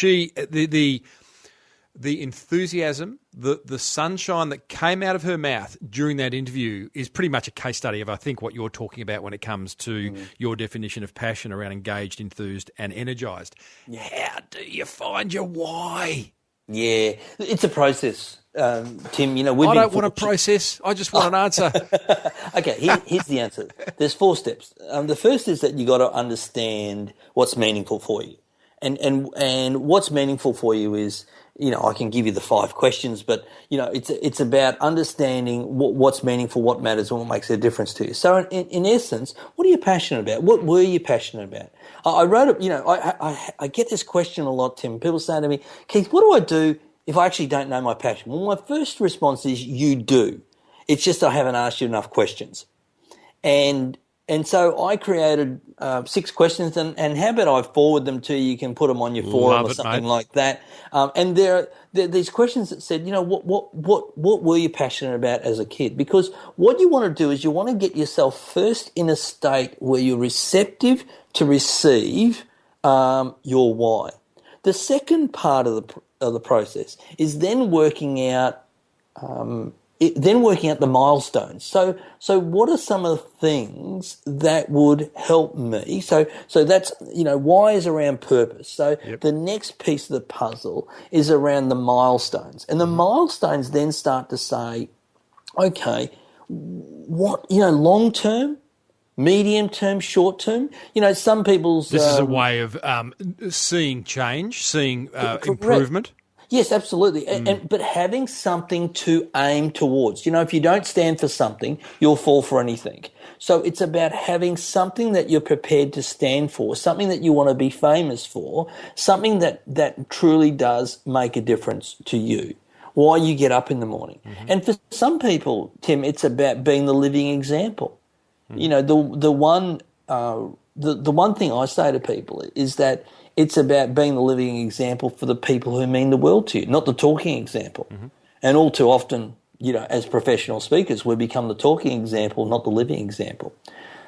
A: the enthusiasm, the sunshine that came out of her mouth during that interview is pretty much a case study of, I think, what you're talking about when it comes to your definition of passion around engaged, enthused and energised. Yeah. How do you find your why?
F: Yeah, it's a process. Tim, I
A: don't want a process. I just want an answer.
F: Okay, here's the answer. There's 4 steps. The first is that you got to understand what's meaningful for you, and what's meaningful for you is, I can give you the 5 questions, but it's about understanding what's meaningful, what matters, and what makes a difference to you. So, in essence, what are you passionate about? What were you passionate about? I wrote it. I get this question a lot, Tim. People say to me, Keith, what do I do if I actually don't know my passion? Well, my first response is you do. It's just I haven't asked you enough questions. And so I created 6 questions, and how about I forward them to you? You can put them on your forum or something like that. And there are these questions that said, what were you passionate about as a kid? Because what you want to do is you want to get yourself first in a state where you're receptive to receive your why. The second part of the process is then working out the milestones. So what are some of the things that would help me? So that's, why is around purpose. So the next piece of the puzzle is around the milestones. And the milestones then start to say, okay, what, long term, medium term, short term. Some people's...
A: This is a way of seeing change, seeing improvement.
F: Yes, absolutely. But having something to aim towards. If you don't stand for something, you'll fall for anything. So it's about having something that you're prepared to stand for, something that you want to be famous for, something that truly does make a difference to you. Why you get up in the morning. And for some people, Tim, it's about being the living example. You know, the one thing I say to people is that it's about being the living example for the people who mean the world to you, not the talking example. And all too often, you know, as professional speakers, we become the talking example, not the living example.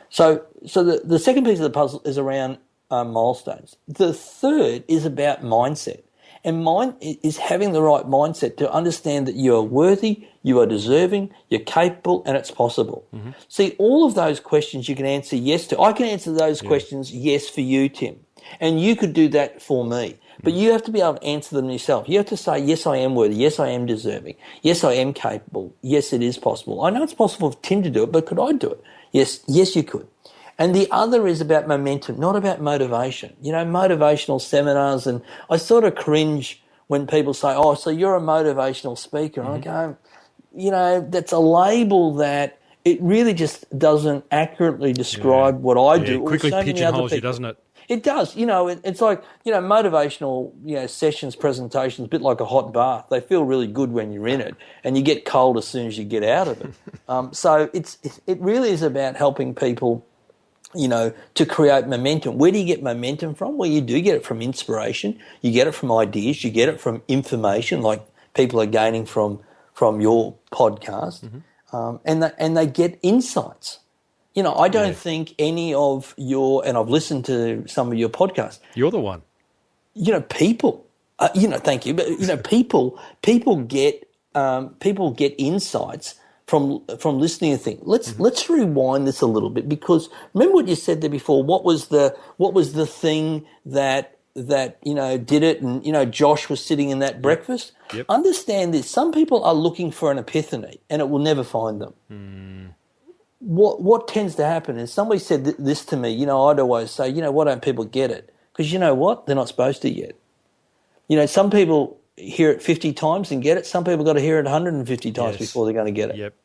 F: So the second piece of the puzzle is around milestones. The third is about mindset. And mine is having the right mindset to understand that you are worthy, you are deserving, you're capable, and it's possible. See, all of those questions you can answer yes to. I can answer those questions yes for you, Tim. And you could do that for me. But you have to be able to answer them yourself. You have to say, yes, I am worthy. Yes, I am deserving. Yes, I am capable. Yes, it is possible. I know it's possible for Tim to do it, but could I do it? Yes, you could. And the other is about momentum, not about motivation. You know, motivational seminars, and I sort of cringe when people say, oh, so you're a motivational speaker. And I go, you know, that's a label that it really just doesn't accurately describe what I do.
A: It quickly
F: or so many other
A: pigeonholes you,
F: people.
A: doesn't it?
F: It does. You know, it's like, you know, motivational, you know, sessions, presentations, a bit like a hot bath. They feel really good when you're in it, and you get cold as soon as you get out of it. So it really is about helping people, you know, to create momentum. Where do you get momentum from? Well, you do get it from inspiration. You get it from ideas. You get it from information, like people are gaining from your podcast, and they get insights. You know, I don't think any of your, and I've listened to some of your podcasts.
A: You're the one.
F: You know, people. You know, thank you, but you know, people get insights from listening to things. Let's rewind this a little bit, because remember what you said there before. What was the thing that you know did it? And you know, Josh was sitting in that breakfast.
A: Yep.
F: Understand this. Some people are looking for an epiphany, and it will never find them. What tends to happen is somebody said this to me. You know, I'd always say, you know, why don't people get it? Because you know what, they're not supposed to yet. You know, some people hear it 50 times and get it. Some people got to hear it 150 times before they're going to get it.
A: Yep.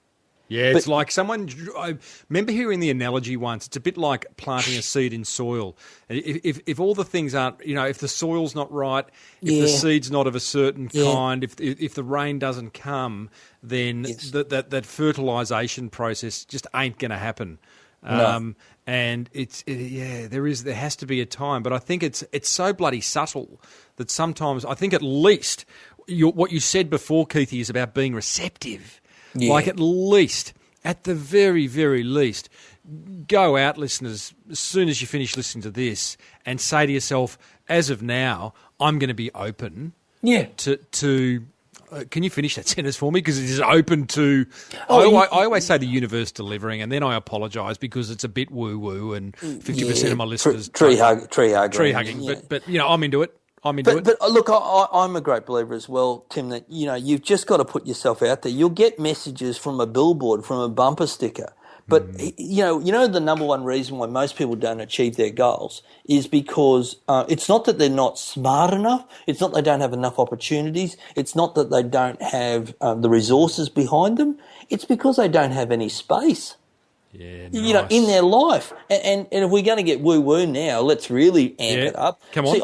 A: Yeah, it's like someone. I remember hearing the analogy once. It's a bit like planting a seed in soil. If all the things aren't, you know, if the soil's not right, if the seed's not of a certain kind, if the rain doesn't come, then that fertilisation process just ain't going to happen.
F: No.
A: And there has to be a time, but I think it's so bloody subtle that sometimes I think at least what you said before, Keithy, is about being receptive. Yeah. Like at the very, very least, go out, listeners, as soon as you finish listening to this and say to yourself, as of now, I'm going to be open to can you finish that sentence for me? Because it is open to... I always say the universe delivering, and then I apologise because it's a bit woo-woo and 50% of my listeners...
F: Tree hugging.
A: Yeah. But, you know, I'm into it.
F: But look, I'm a great believer as well, Tim, that, you know, you've just got to put yourself out there. You'll get messages from a billboard, from a bumper sticker. But, you know, the number one reason why most people don't achieve their goals is because it's not that they're not smart enough. It's not they don't have enough opportunities. It's not that they don't have the resources behind them. It's because they don't have any space.
A: Yeah, nice.
F: You know, in their life, and if we're going to get woo woo now, let's really amp it up.
A: Come on.
F: See,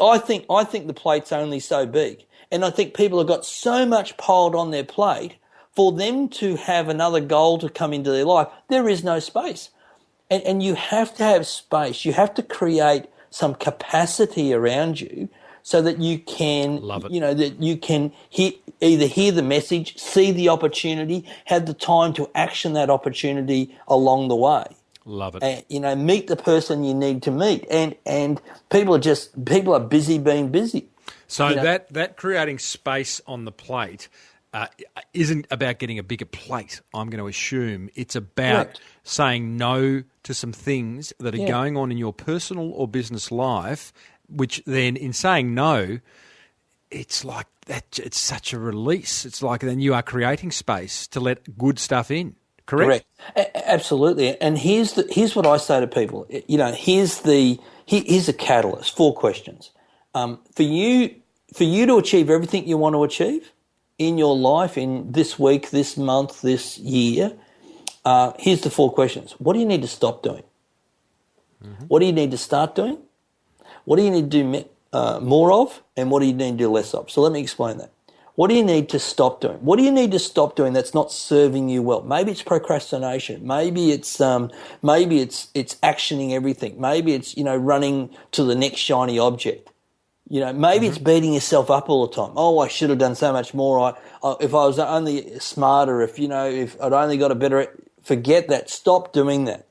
F: I think the plate's only so big, and I think people have got so much piled on their plate. For them to have another goal to come into their life, there is no space, and you have to have space. You have to create some capacity around you so that you can, you know, that you can either hear the message, see the opportunity, have the time to action that opportunity along the way.
A: Love it.
F: And, you know, meet the person you need to meet, and people are busy being busy.
A: So you know? that creating space on the plate isn't about getting a bigger plate. I'm going to assume it's about saying no to some things that are going on in your personal or business life, which then in saying no, it's like that. It's such a release. It's like then you are creating space to let good stuff in. Correct.
F: Absolutely. And here's what I say to people. You know, here's a catalyst. 4 questions. For you to achieve everything you want to achieve in your life, in this week, this month, this year, Here's the 4 questions. What do you need to stop doing? What do you need to start doing? What do you need to do more of? And what do you need to do less of? So let me explain that. What do you need to stop doing? What do you need to stop doing that's not serving you well? Maybe it's procrastination. Maybe it's actioning everything. Maybe it's, running to the next shiny object. Maybe it's beating yourself up all the time. Oh, I should have done so much more. If I was only smarter, if I'd only got a better, forget that. Stop doing that.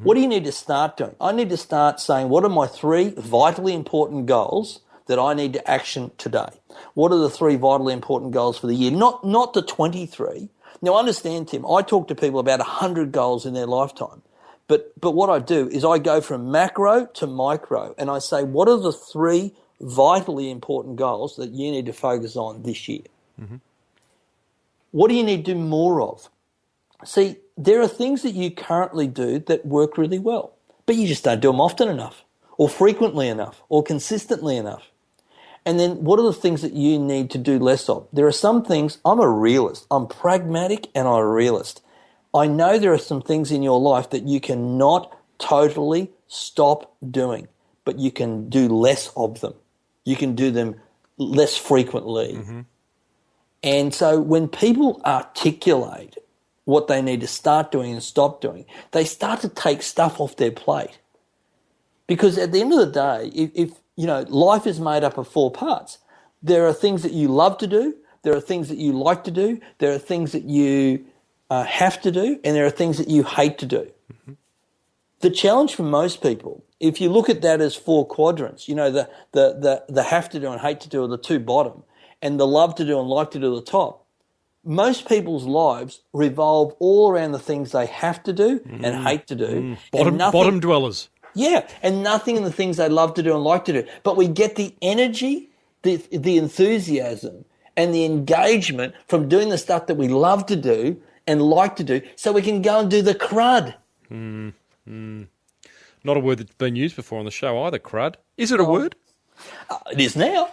F: What do you need to start doing? I need to start saying, what are my 3 vitally important goals that I need to action today? What are the 3 vitally important goals for the year? Not the 23. Now, understand, Tim, I talk to people about 100 goals in their lifetime. But what I do is I go from macro to micro, and I say, what are the 3 vitally important goals that you need to focus on this year? What do you need to do more of? See, there are things that you currently do that work really well, but you just don't do them often enough, or frequently enough, or consistently enough. And then what are the things that you need to do less of? There are some things, I'm a realist. I'm pragmatic and I'm a realist. I know there are some things in your life that you cannot totally stop doing, but you can do less of them. You can do them less frequently. And so when people articulate what they need to start doing and stop doing, they start to take stuff off their plate. Because at the end of the day, if life is made up of 4 parts. There are things that you love to do, there are things that you like to do, there are things that you have to do, and there are things that you hate to do. The challenge for most people, if you look at that as 4 quadrants, the have to do and hate to do are the 2 bottom, and the love to do and like to do are the top. Most people's lives revolve all around the things they have to do and hate to do.
A: Bottom dwellers.
F: Yeah, and nothing in the things they love to do and like to do. But we get the energy, the enthusiasm, and the engagement from doing the stuff that we love to do and like to do, so we can go and do the crud.
A: Not a word that's been used before on the show either, crud. Is it a word?
F: It is now.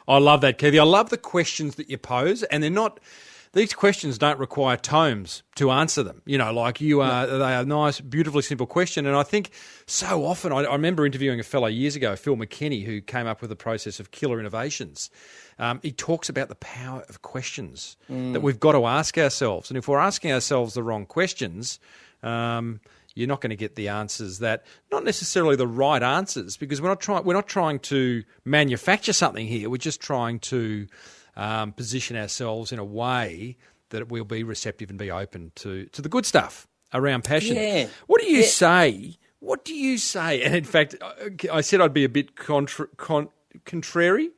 A: I love that, Keithy. I love the questions that you pose, and they're not. These questions don't require tomes to answer them. They are a nice, beautifully simple question. And I think so often, I remember interviewing a fellow years ago, Phil McKinney, who came up with the process of killer innovations. He talks about the power of questions that we've got to ask ourselves. And if we're asking ourselves the wrong questions, you're not going to get the answers not necessarily the right answers, because we're not trying to manufacture something here. We're just trying to position ourselves in a way that we'll be receptive and be open to the good stuff around passion.
F: Yeah.
A: What do you say? What do you say? And in fact, I said I'd be a bit contrary.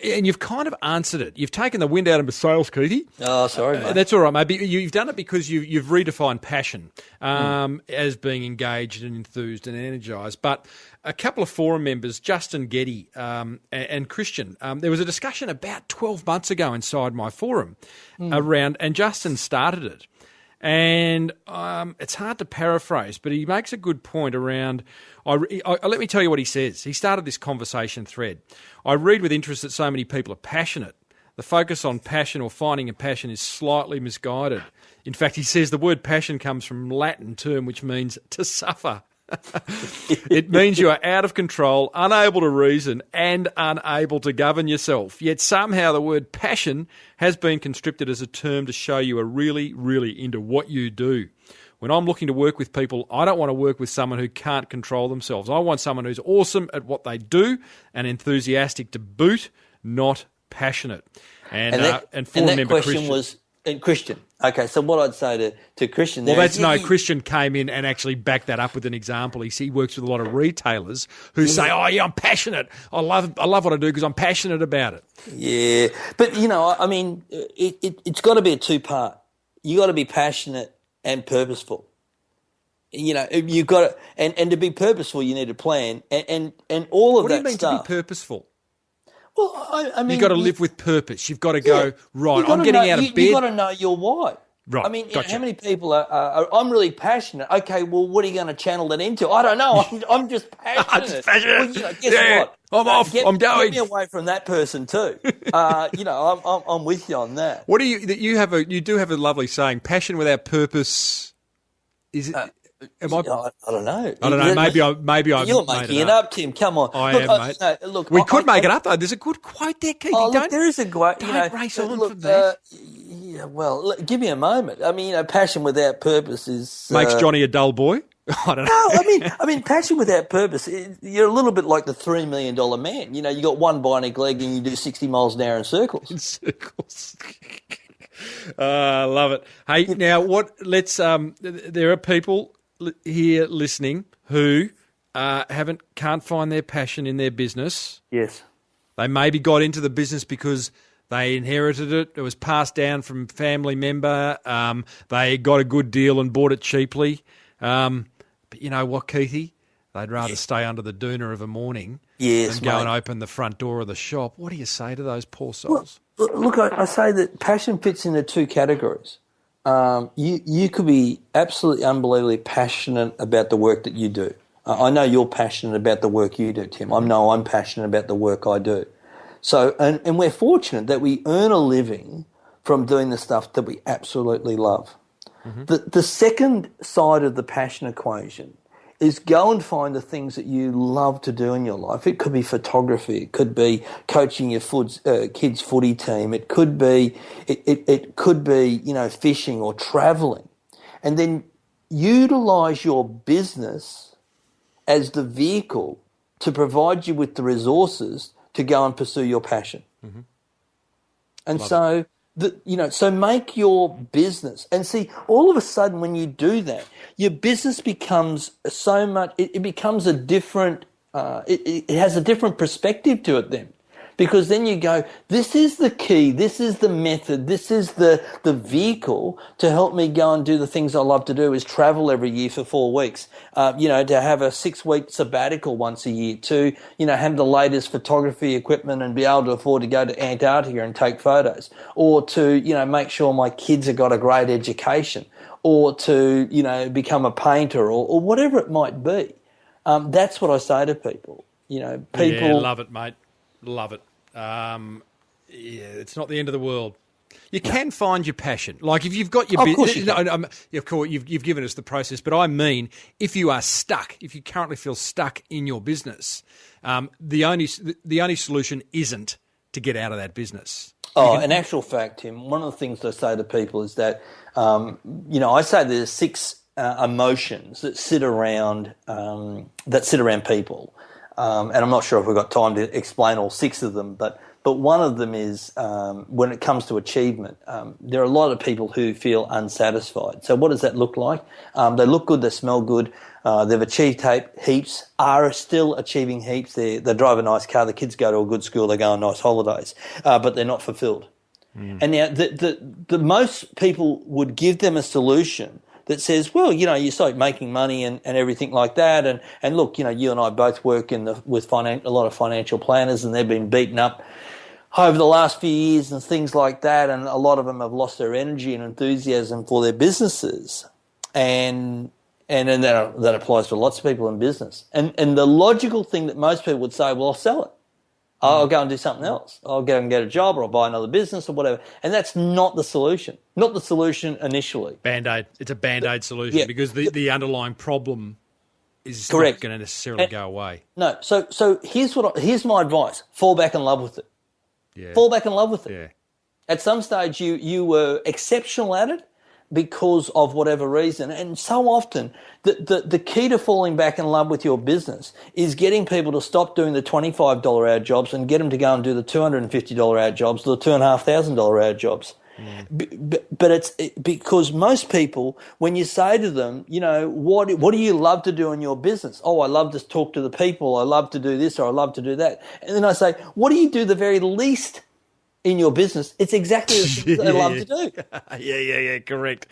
A: And you've kind of answered it. You've taken the wind out of my sails, Keithy.
F: Oh, sorry, mate.
A: That's all right, mate. You've done it because you've redefined passion as being engaged and enthused and energised. But a couple of forum members, Justin Getty and Christian, there was a discussion about 12 months ago inside my forum around, and Justin started it. And it's hard to paraphrase, but he makes a good point around. Let me tell you what he says. He started this conversation thread. I read with interest that so many people are passionate. The focus on passion or finding a passion is slightly misguided. In fact, he says the word passion comes from a Latin term which means to suffer. It means you are out of control, unable to reason, and unable to govern yourself. Yet somehow the word passion has been conscripted as a term to show you are really, really into what you do. When I'm looking to work with people, I don't want to work with someone who can't control themselves. I want someone who's awesome at what they do and enthusiastic to boot, not passionate. And
F: that
A: member
F: question
A: Christian
F: was Christian. Okay, so what I'd say to Christian there
A: Christian came in and actually backed that up with an example. He works with a lot of retailers who say, "Oh yeah, I'm passionate. I love what I do because I'm passionate about it."
F: Yeah, but I mean, it's got to be a 2-part. You got to be passionate and purposeful. You've got to, and to be purposeful, you need a plan, and all of that stuff. What
A: do you mean to be purposeful?
F: Well, I mean,
A: you've got to live with purpose. You've got to go, right, I'm getting out of bed.
F: You've got to know your why.
A: Right.
F: I mean, you know,
A: Gotcha.
F: how many people are, I'm really passionate. Okay, well, what are you going to channel that into? I don't know. I'm just passionate.
A: I'm just passionate.
F: Well, you know, guess
A: Yeah,
F: what?
A: I'm off. I'm going.
F: Get me away from that person too. You know, I'm with you on that.
A: What do you do have a lovely saying, passion without purpose, is it,
F: I don't know.
A: I don't know, maybe I
F: You're
A: made
F: making
A: it
F: it
A: up.
F: up, Tim. Come on.
A: I
F: Look,
A: am, mate.
F: No, look,
A: We could make it up, though. There's a good quote there, Keith.
F: Oh, look, there is a great.
A: Don't race on from that.
F: Yeah, well, look, give me a moment. I mean, you know, passion without purpose is
A: Makes Johnny a dull boy. I don't know.
F: No, I mean, passion without purpose. You're a little bit like the $3 million man. You know, you got one bionic leg and you do 60 miles an hour in circles.
A: In circles. I love it. Hey, now what? Let's. There are people here listening who can't find their passion in their business.
F: Yes.
A: They maybe got into the business because they inherited it. It was passed down from family member. They got a good deal and bought it cheaply. But you know what, Keithy? They'd rather stay under the doona of a morning than go and open the front door of the shop. What do you say to those poor souls?
F: Well, look, I say that passion fits into two categories. You could be absolutely unbelievably passionate about the work that you do. I know you're passionate about the work you do, Tim. I know I'm passionate about the work I do. So, and we're fortunate that we earn a living from doing the stuff that we absolutely love. Mm-hmm. The second side of the passion equation is go and find the things that you love to do in your life. It could be photography. It could be coaching your kids' footy team. It could be you know, fishing or traveling, and then utilize your business as the vehicle to provide you with the resources to go and pursue your passion. Mm-hmm. And so, so make your business, and see, all of a sudden when you do that, your business becomes so much, it becomes a different, it has a different perspective to it then. Because then you go, this is the key, this is the method, this is the vehicle to help me go and do the things I love to do, is travel every year for 4 weeks, to have a 6-week sabbatical once a year, to, have the latest photography equipment and be able to afford to go to Antarctica and take photos, or to, make sure my kids have got a great education, or to, become a painter, or whatever it might be. That's what I say to people. People.
A: Yeah, love it, mate. Love it. It's not the end of the world. You can find your passion. Like if you've got your business, of course you've given us the process, but I mean, if you are stuck, if you currently feel stuck in your business, the only solution isn't to get out of that business.
F: In actual fact, Tim, one of the things I say to people is that, I say there's 6 emotions that sit around people. And I'm not sure if we've got time to explain all 6 of them, but one of them is when it comes to achievement, there are a lot of people who feel unsatisfied. So what does that look like? They look good, they smell good, they've achieved heaps, are still achieving heaps, they drive a nice car, the kids go to a good school, they go on nice holidays, but they're not fulfilled. Mm. And now the most people would give them a solution that says, well, you start making money and everything like that. And look, you and I both work with a lot of financial planners, and they've been beaten up over the last few years and things like that. And a lot of them have lost their energy and enthusiasm for their businesses. And that applies to lots of people in business. And the logical thing that most people would say, well, I'll sell it. I'll go and do something else. I'll go and get a job, or I'll buy another business or whatever. And that's not the solution. Not the solution initially.
A: Band-Aid. It's a Band-Aid solution because the underlying problem is
F: correct.
A: Not going to necessarily go away.
F: No. So here's my advice. Fall back in love with it. Yeah. Fall back in love with it.
A: Yeah.
F: At some stage you were exceptional at it because of whatever reason. And so often the key to falling back in love with your business is getting people to stop doing the $25 hour jobs and get them to go and do the $250 hour jobs, the $2,500 hour jobs. Mm. But it's because most people, when you say to them, what do you love to do in your business? Oh, I love to talk to the people. I love to do this, or I love to do that. And then I say, what do you do the very least in your business? It's exactly the thing they love to do.
A: Yeah. Correct.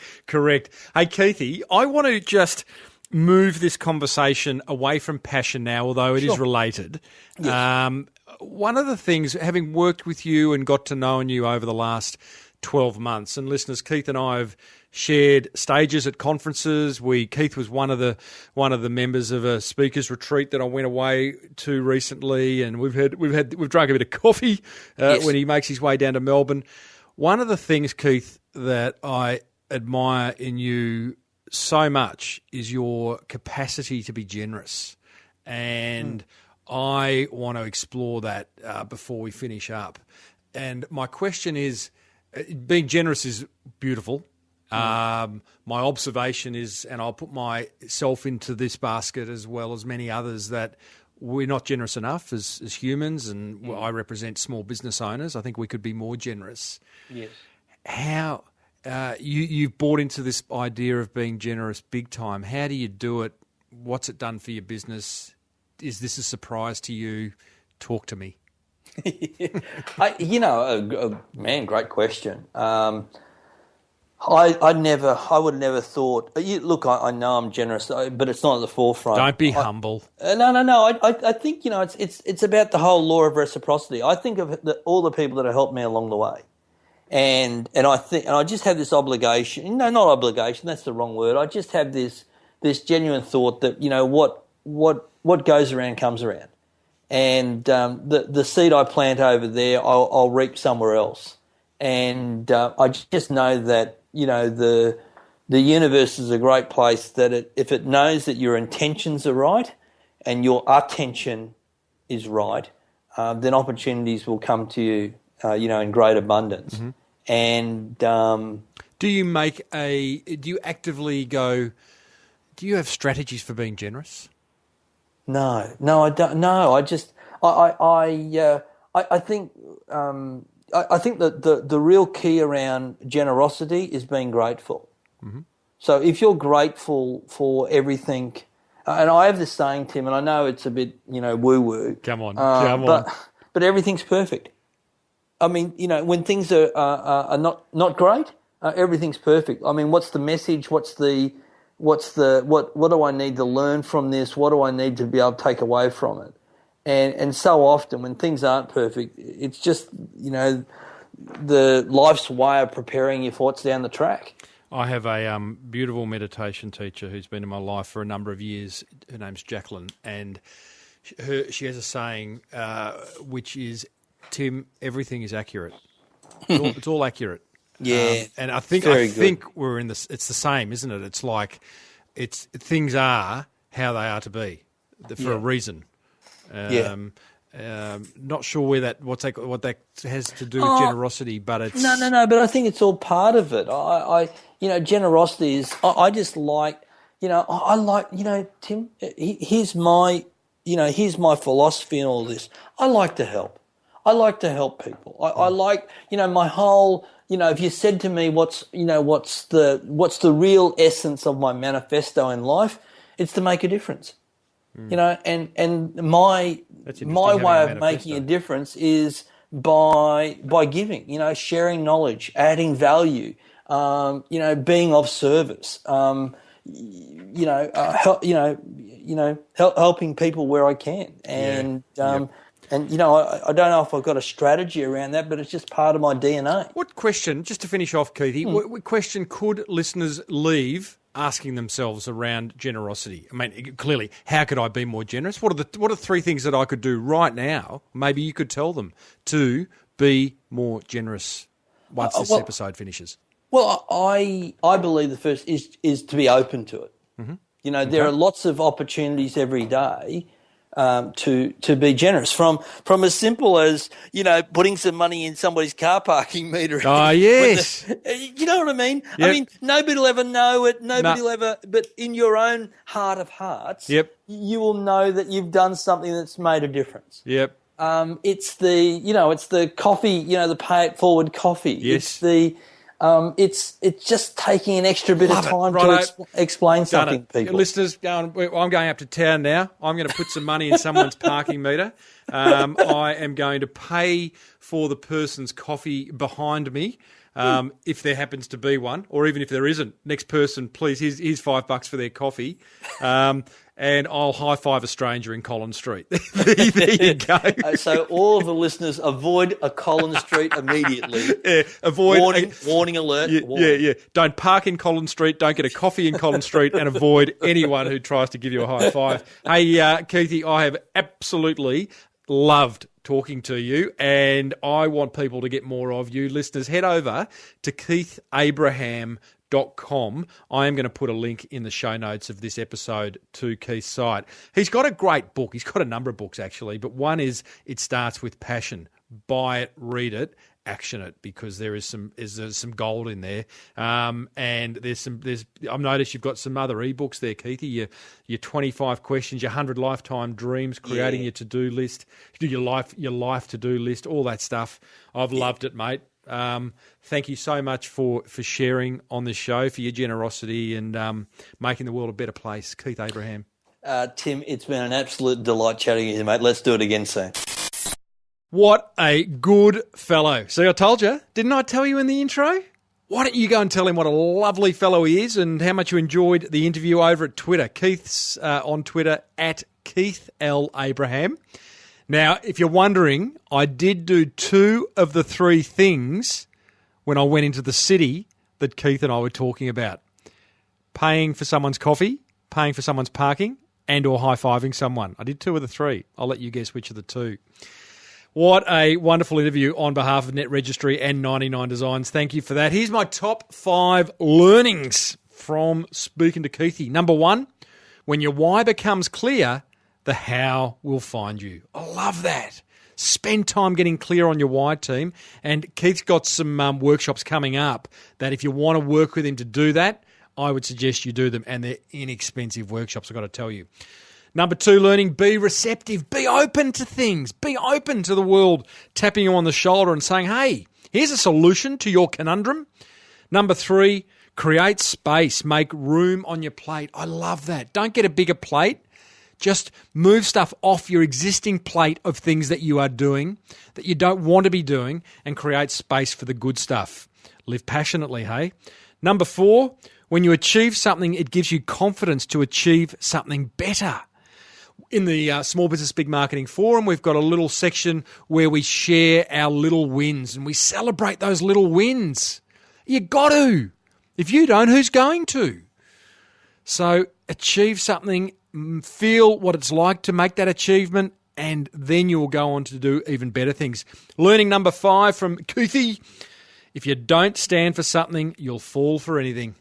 A: Hey, Keithy, I want to just move this conversation away from passion now, although it is related. Yes. One of the things, having worked with you and got to know you over the last 12 months. And listeners, Keith and I have shared stages at conferences. Keith was one of the members of a speakers retreat that I went away to recently, and we've drunk a bit of coffee when he makes his way down to Melbourne. One of the things, Keith, that I admire in you so much is your capacity to be generous, and I want to explore that before we finish up. And my question is, being generous is beautiful. My observation is, and I'll put myself into this basket as well as many others, that we're not generous enough as humans, and I represent small business owners. I think we could be more generous.
F: Yes.
A: How you've bought into this idea of being generous big time. How do you do it? What's it done for your business? Is this a surprise to you? Talk to me.
F: Man, great question. I would never thought. Look, I know I'm generous, but it's not at the forefront.
A: Don't be humble.
F: No. I think it's about the whole law of reciprocity. I think of all the people that have helped me along the way, and I just have this obligation. No, not obligation. That's the wrong word. I just have this genuine thought that what goes around comes around. And the seed I plant over there, I'll reap somewhere else. And I just know that the universe is a great place. That if it knows that your intentions are right and your attention is right, then opportunities will come to you, in great abundance. Mm-hmm. And
A: do you actively go? Do you have strategies for being generous?
F: No, I don't. No, I just, I think that the real key around generosity is being grateful. Mm-hmm. So if you're grateful for everything, and I have this saying, Tim, and I know it's a bit, woo-woo.
A: Come on.
F: But everything's perfect. I mean, when things are not great, everything's perfect. I mean, what's the message? What do I need to learn from this? What do I need to be able to take away from it? And so often when things aren't perfect, it's just, the life's way of preparing you for what's down the track.
A: I have a beautiful meditation teacher who's been in my life for a number of years. Her name's Jacqueline, and she has a saying which is, Tim, everything is accurate. It's all accurate.
F: Yeah,
A: and I think we're in this. It's the same, isn't it? It's like things are how they are to be for a reason. Not sure where what that has to do with generosity, but it's
F: no. But I think it's all part of it. Generosity is. I just like, I like, Tim. Here's my philosophy in all this. I like to help. I like to help people. I like, my whole. If you said to me what's the real essence of my manifesto in life, it's to make a difference. And my way of making a difference is by giving, sharing knowledge, adding value, being of service, helping people where I can. And And, I don't know if I've got a strategy around that, but it's just part of my DNA.
A: What question, just to finish off, Keithy, what question could listeners leave asking themselves around generosity? I mean, clearly, how could I be more generous? What are three things that I could do right now? Maybe you could tell them to be more generous once this episode finishes.
F: Well, I believe the first is to be open to it. Mm-hmm. There are lots of opportunities every day to be generous, from as simple as putting some money in somebody's car parking meter.
A: Oh yes,
F: you know what I mean.
A: Yep.
F: I mean, nobody will ever know it. Nobody will ever. But in your own heart of hearts, you will know that you've done something that's made a difference.
A: Yep.
F: It's the coffee. The pay it forward coffee.
A: Yes.
F: It's just taking an extra bit of time to explain something to people.
A: Listeners, I'm going up to town now. I'm going to put some money in someone's parking meter. I am going to pay for the person's coffee behind me. if there happens to be one, or even if there isn't. Next person, please, here's $5 for their coffee. And I'll high-five a stranger in Collins Street. There you go.
F: So all of the listeners, avoid a Collins Street immediately.
A: Yeah, avoid
F: warning alert.
A: Yeah. Don't park in Collins Street. Don't get a coffee in Collins Street, and avoid anyone who tries to give you a high five. Hey, Keithy, I have absolutely loved talking to you, and I want people to get more of you. Listeners, head over to keithabraham.com. I am going to put a link in the show notes of this episode to Keith's site. He's got a great book. He's got a number of books, actually, but one is It Starts With Passion. Buy it, read it, action it, because there's some gold in there. And I've noticed you've got some other ebooks there, Keithy. Your 25 questions, your 100 lifetime dreams, creating your to-do list, your life to-do list, all that stuff. I've loved it, mate. Thank you so much for sharing on this show, for your generosity and making the world a better place. Keith Abraham.
F: Tim, it's been an absolute delight chatting with you, mate. Let's do it again soon.
A: What a good fellow. See, I told you. Didn't I tell you in the intro? Why don't you go and tell him what a lovely fellow he is and how much you enjoyed the interview over at Twitter. Keith's on Twitter at Keith L. Abraham. Now, if you're wondering, I did do 2 of the 3 things when I went into the city that Keith and I were talking about. Paying for someone's coffee, paying for someone's parking, and or high-fiving someone. I did 2 of the 3. I'll let you guess which of the 2. What a wonderful interview on behalf of Net Registry and 99 Designs. Thank you for that. Here's my top 5 learnings from speaking to Keithy. Number 1, when your why becomes clear, the how will find you. I love that. Spend time getting clear on your why, team. And Keith's got some workshops coming up that if you want to work with him to do that, I would suggest you do them. And they're inexpensive workshops, I've got to tell you. Number 2, learning, be receptive. Be open to things. Be open to the world tapping you on the shoulder and saying, hey, here's a solution to your conundrum. Number 3, create space. Make room on your plate. I love that. Don't get a bigger plate. Just move stuff off your existing plate of things that you are doing, that you don't want to be doing, and create space for the good stuff. Live passionately, hey? Number 4, when you achieve something, it gives you confidence to achieve something better. In the Small Business Big Marketing Forum, we've got a little section where we share our little wins and we celebrate those little wins. You got to. If you don't, who's going to? So achieve something, feel what it's like to make that achievement, and then you'll go on to do even better things. Learning number 5 from Keithy, if you don't stand for something, you'll fall for anything.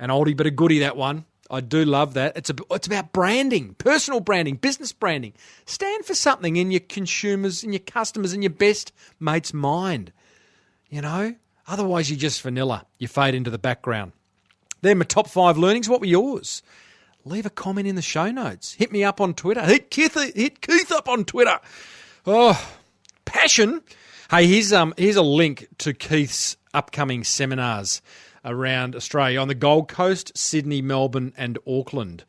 A: An oldie but a goodie, that one. I do love that. It's about branding, personal branding, business branding. Stand for something in your consumers, in your customers, in your best mate's mind. You know? Otherwise, you're just vanilla. You fade into the background. They're my top 5 learnings. What were yours? Leave a comment in the show notes. Hit me up on Twitter. Hit Keith up on Twitter. Oh, passion. Hey, here's a link to Keith's upcoming seminars around Australia on the Gold Coast, Sydney, Melbourne and Auckland.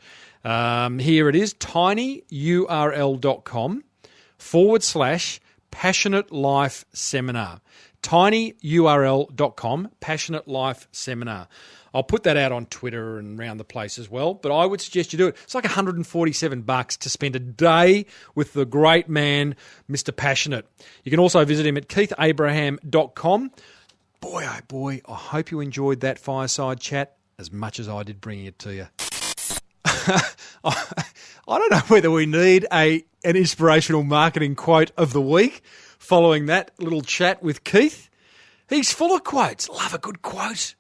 A: Here it is, tinyurl.com/Passionate Life Seminar. tinyurl.com, Passionate Life Seminar. I'll put that out on Twitter and around the place as well, but I would suggest you do it. It's like $147 to spend a day with the great man, Mr. Passionate. You can also visit him at keithabraham.com. Boy, oh boy, I hope you enjoyed that fireside chat as much as I did bringing it to you. I don't know whether we need an inspirational marketing quote of the week following that little chat with Keith. He's full of quotes. Love a good quote.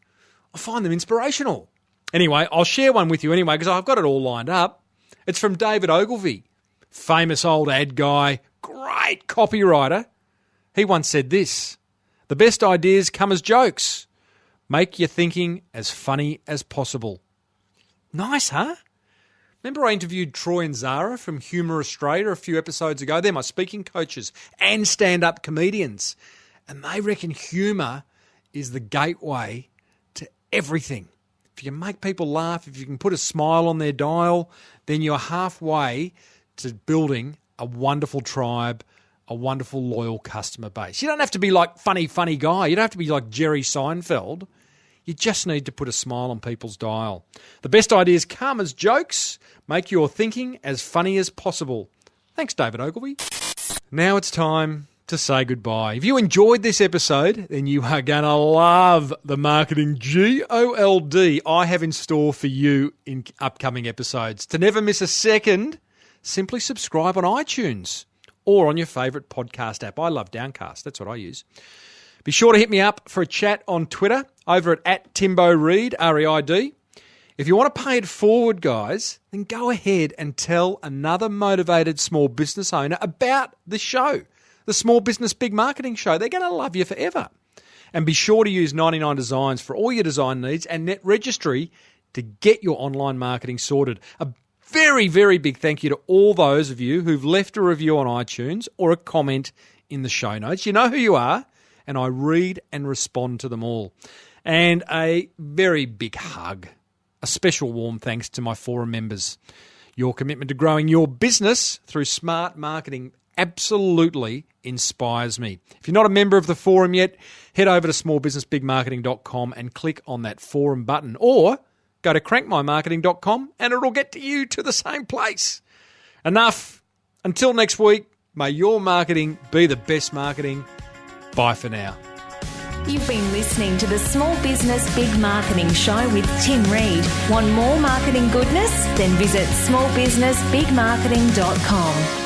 A: I find them inspirational. Anyway, I'll share one with you anyway because I've got it all lined up. It's from David Ogilvy, famous old ad guy, great copywriter. He once said this: the best ideas come as jokes. Make your thinking as funny as possible. Nice, huh? Remember I interviewed Troy and Zara from Humour Australia a few episodes ago? They're my speaking coaches and stand-up comedians. And they reckon humour is the gateway to everything. If you can make people laugh, if you can put a smile on their dial, then you're halfway to building a wonderful tribe a wonderful, loyal customer base. You don't have to be like funny guy. You don't have to be like Jerry Seinfeld. You just need to put a smile on people's dial. The best ideas come as jokes. Make your thinking as funny as possible. Thanks, David Ogilvy. Now it's time to say goodbye. If you enjoyed this episode, then you are going to love the marketing GOLD I have in store for you in upcoming episodes. To never miss a second, simply subscribe on iTunes or on your favourite podcast app. I love Downcast. That's what I use. Be sure to hit me up for a chat on Twitter over at @TimboReid, R-E-I-D. If you want to pay it forward, guys, then go ahead and tell another motivated small business owner about the show, the Small Business Big Marketing Show. They're going to love you forever. And be sure to use 99 Designs for all your design needs and Net Registry to get your online marketing sorted. A very, very big thank you to all those of you who've left a review on iTunes or a comment in the show notes. You know who you are, and I read and respond to them all. And a very big hug, a special warm thanks to my forum members. Your commitment to growing your business through smart marketing absolutely inspires me. If you're not a member of the forum yet, head over to smallbusinessbigmarketing.com and click on that forum button, or go to crankmymarketing.com and it'll get to you to the same place. Enough. Until next week, may your marketing be the best marketing. Bye for now.
B: You've been listening to the Small Business Big Marketing Show with Tim Reid. Want more marketing goodness? Then visit smallbusinessbigmarketing.com.